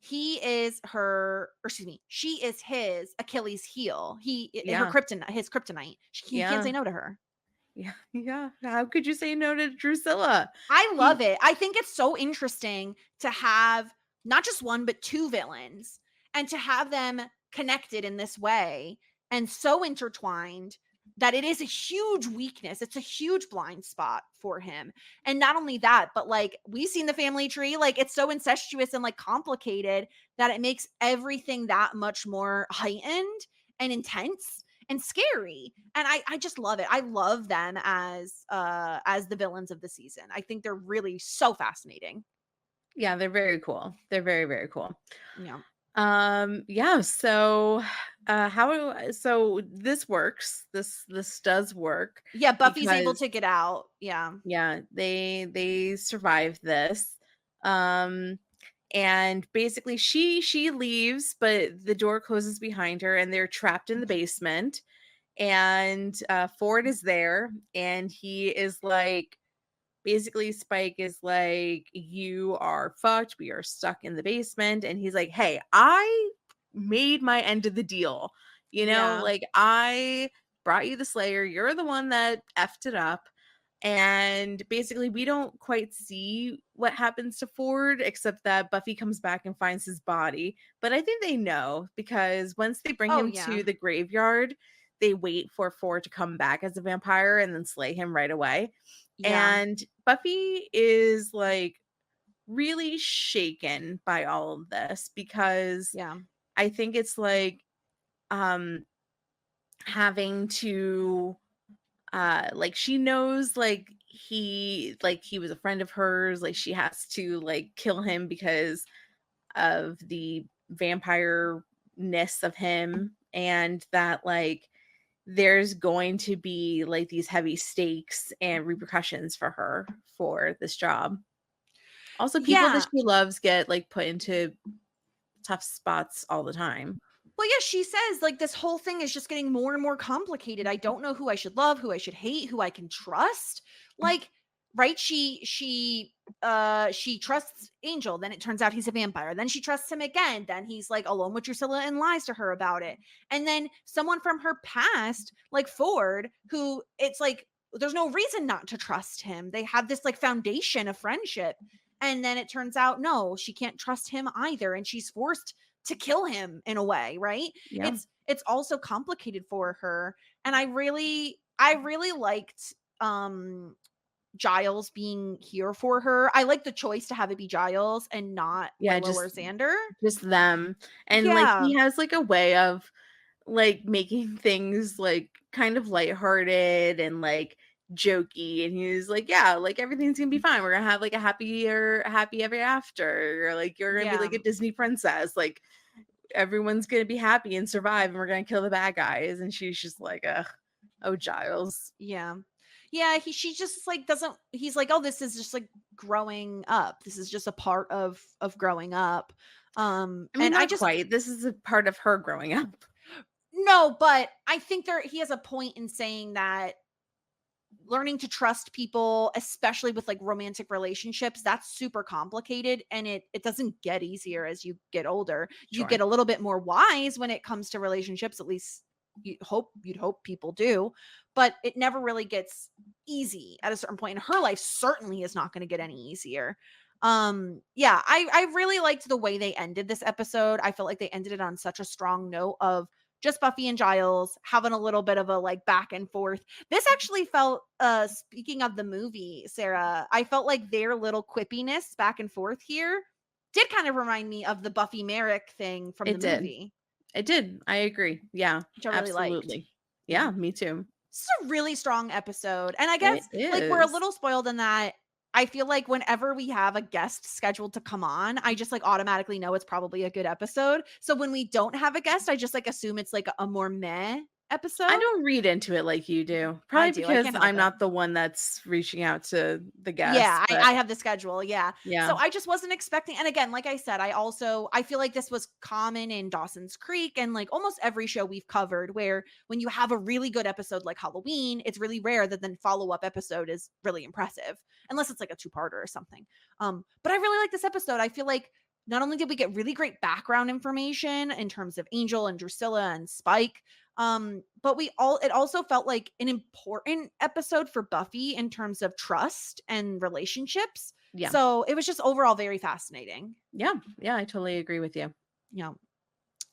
he is her, or excuse me, she is his Achilles heel. Her Yeah. kryptonite, his kryptonite. He can't Yeah. say no to her. Yeah. Yeah. How could you say no to Drusilla? I He, love it. I think it's so interesting to have not just one, but two villains and to have them connected in this way and so intertwined that it is a huge weakness. It's a huge blind spot for him. And not only that, but like we've seen the family tree, like it's so incestuous and like complicated that it makes everything that much more heightened and intense and scary. And I just love it. I love them as the villains of the season. I think they're really so fascinating. yeah, they're very cool. They're very, very cool. Yeah. Yeah, so so this works. This does work Yeah, Buffy's able because to get out. Yeah. yeah, they survive this. Um and basically she leaves, but the door closes behind her and they're trapped in the basement. And Ford is there and he is like, basically Spike is like, you are fucked, we are stuck in the basement. And he's like, hey, I made my end of the deal, Yeah. like, I brought you the Slayer, you're the one that effed it up. And basically we don't quite see what happens to Ford except that Buffy comes back and finds his body. But I think they know, because once they bring Oh him yeah. to the graveyard, they wait for Ford to come back as a vampire and then slay him right away. Yeah. And Buffy is like really shaken by all of this, because Yeah. I think it's like um having to like, she knows he was a friend of hers, like she has to like kill him because of the vampire ness of him, and that like there's going to be like these heavy stakes and repercussions for her for this job. Also, people that Yeah. she loves get like put into tough spots all the time. Well, yeah, she says like this whole thing is just getting more and more complicated. I don't know who I should love, who I should hate, who I can trust. Like, right? She trusts Angel, then it turns out he's a vampire. Then she trusts him again. Then he's like alone with Drusilla and lies to her about it. And then someone from her past, like Ford, who it's like there's no reason not to trust him. They have this like foundation of friendship. And then it turns out no, she can't trust him either. And she's forced to kill him in a way, right? Yeah. It's also complicated for her. And I really liked Giles being here for her. I like the choice to have it be Giles and not Yeah, Willow or Xander. just them. And like Yeah. he has like a way of like making things like kind of lighthearted and like jokey, and he's like, yeah, like everything's gonna be fine, we're gonna have like a happy ever after, or like you're gonna be Yeah. like a Disney princess, like everyone's gonna be happy and survive and we're gonna kill the bad guys. And she's just like, ugh, oh, Giles. Yeah. Yeah, she just like doesn't he's like, "Oh, this is just like growing up. This is just a part of growing up." I mean, And I not just quite, this is a part of her growing up. no, but I think he has a point in saying that learning to trust people, especially with like romantic relationships, that's super complicated and it doesn't get easier as you get older. You Sure. get a little bit more wise when it comes to relationships, at least you'd hope people do, but it never really gets easy at a certain point, and her life certainly is not going to get any easier. Yeah, I really liked the way they ended this episode. I felt like they ended it on such a strong note of just Buffy and Giles having a little bit of a like back and forth. This actually felt, speaking of the movie, Sarah, I felt like their little quippiness back and forth here did kind of remind me of the Buffy Merrick thing from the movie. It did. I agree. Yeah, which I really absolutely. liked. Yeah, me too. This is a really strong episode. And I guess like we're a little spoiled in that I feel like whenever we have a guest scheduled to come on, I just like automatically know it's probably a good episode. So when we don't have a guest, I just like assume it's like a more meh episode. I don't read into it like you do. Probably because I'm not the one that's reaching out to the guest. Yeah, I have the schedule. Yeah. Yeah. So I just wasn't expecting. And again, like I said, I feel like this was common in Dawson's Creek and like almost every show we've covered, where when you have a really good episode like Halloween, it's really rare that the follow-up episode is really impressive, unless it's like a two-parter or something. But I really like this episode. I feel like not only did we get really great background information in terms of Angel and Drusilla and Spike, but it also felt like an important episode for Buffy in terms of trust and relationships. Yeah. So it was just overall very fascinating. Yeah. Yeah, I totally agree with you. Yeah.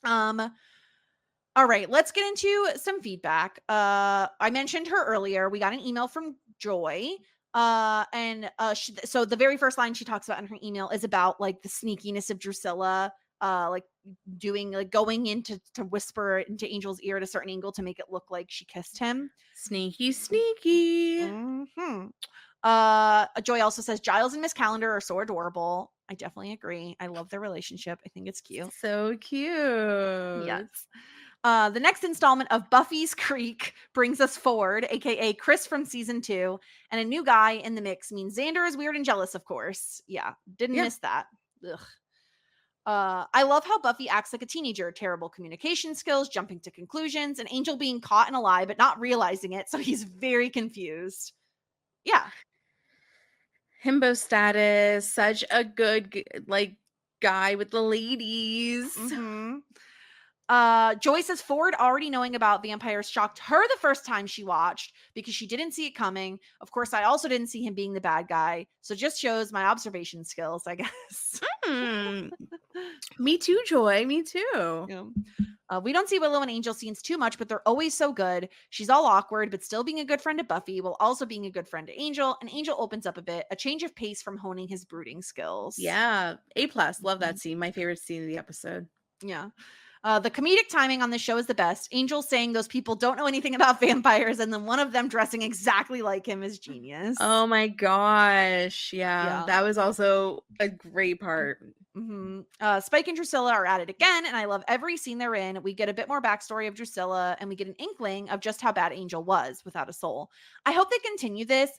All right, let's get into some feedback. I mentioned her earlier. We got an email from Joy. So the very first line she talks about in her email is about like the sneakiness of Drusilla, like going into to whisper into Angel's ear at a certain angle to make it look like she kissed him. Sneaky. Mm-hmm. Joy also says Giles and Miss Calendar are so adorable. I definitely agree. I love their relationship. I think it's cute. So cute. Yes. The next installment of Buffy's Creek brings us Ford, aka Chris from season 2, and a new guy in the mix means Xander is weird and jealous, of course. Yeah, didn't miss that. Ugh. I love how Buffy acts like a teenager, terrible communication skills, jumping to conclusions, and Angel being caught in a lie but not realizing it, so he's very confused. Yeah. Himbo status, such a good like guy with the ladies. Mm-hmm. Joy says Ford already knowing about vampires shocked her the first time she watched because she didn't see it coming. Of course, I also didn't see him being the bad guy. So just shows my observation skills, I guess. Me too, Joy. Me too. Yeah. We don't see Willow and Angel scenes too much, but they're always so good. She's all awkward, but still being a good friend to Buffy while also being a good friend to Angel. And Angel opens up a bit, a change of pace from honing his brooding skills. Yeah. A+. Love that scene. My favorite scene of the episode. Yeah. The comedic timing on this show is the best. Angel saying those people don't know anything about vampires, and then one of them dressing exactly like him is genius. Oh my gosh. Yeah. That was also a great part. Mm-hmm. Spike and Drusilla are at it again, and I love every scene they're in. We get a bit more backstory of Drusilla, and we get an inkling of just how bad Angel was without a soul. I hope they continue this.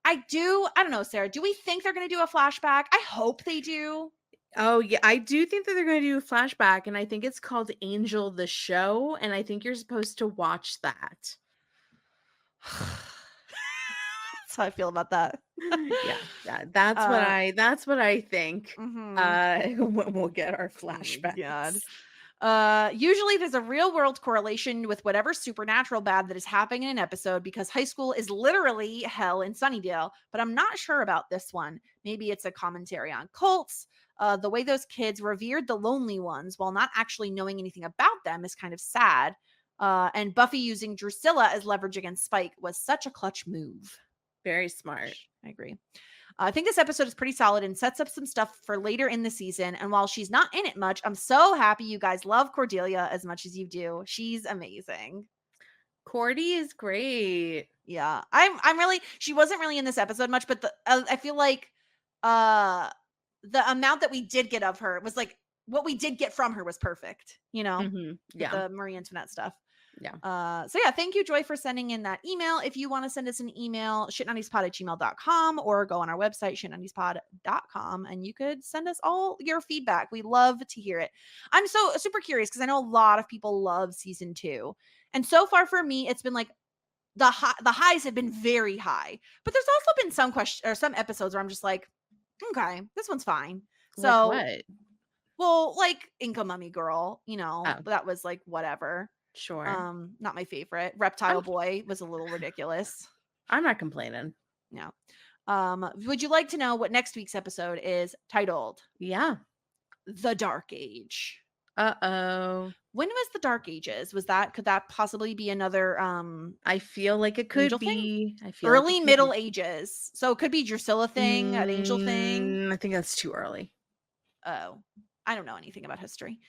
I don't know, Sarah. Do we think they're going to do a flashback? I hope they do. Oh, yeah. I do think that they're going to do a flashback, and I think it's called Angel the Show, and I think you're supposed to watch that. That's how I feel about that. Yeah. That's what I think. When we'll get our flashbacks. God. Usually there's a real world correlation with whatever supernatural bad that is happening in an episode because high school is literally hell in Sunnydale, but I'm not sure about this one. Maybe it's a commentary on cults. The way those kids revered the lonely ones while not actually knowing anything about them is kind of sad. And Buffy using Drusilla as leverage against Spike was such a clutch move. Very smart. I agree. I think this episode is pretty solid and sets up some stuff for later in the season. And while she's not in it much, I'm so happy you guys love Cordelia as much as you do. She's amazing. Cordy is great. Yeah. She wasn't really in this episode much, but I feel like the amount that we did get of her was like what we did get from her was perfect, Yeah. The Marie Antoinette stuff. Yeah. So yeah, thank you, Joy, for sending in that email. If you want to send us an email, shitnuttiespod@gmail.com or go on our website, shitnuttiespod.com, and you could send us all your feedback. We love to hear it. I'm so super curious because I know a lot of people love season 2. And so far for me, it's been like the highs have been very high, but there's also been some episodes where I'm just like, okay, this one's fine. So like what? Well, like Inca Mummy Girl, that was like whatever. Sure. Not my favorite. Reptile Boy was a little ridiculous. I'm not complaining. No. Would you like to know what next week's episode is titled? Yeah. The Dark Age. Uh-oh. When was the Dark Ages? Could that possibly be another I feel like it could Angel be. thing? I feel Early like Middle Ages. So it could be Drusilla thing, an Angel thing. I think that's too early. Oh, I don't know anything about history.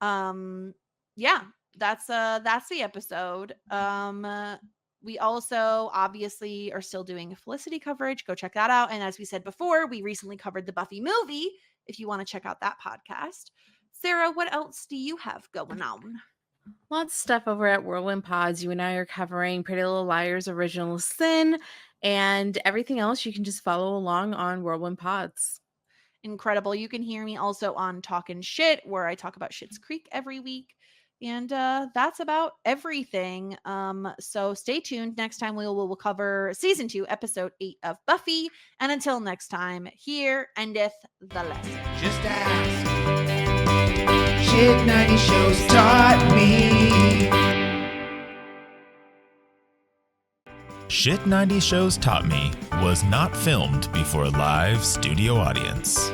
Yeah, that's the episode. We also obviously are still doing Felicity coverage. Go check that out. And as we said before, we recently covered the Buffy movie. If you want to check out that podcast. Sarah, what else do you have going on? Lots of stuff over at Whirlwind Pods. You and I are covering Pretty Little Liars Original Sin, and everything else you can just follow along on Whirlwind Pods. Incredible. You can hear me also on Talkin' Shit, where I talk about Schitt's Creek every week. And that's about everything. So stay tuned. Next time we'll cover season 2, episode 8 of Buffy. And until next time, here endeth the lesson. Just ask. Shit 90 shows taught me. Shit 90 Shows Taught Me was not filmed before a live studio audience.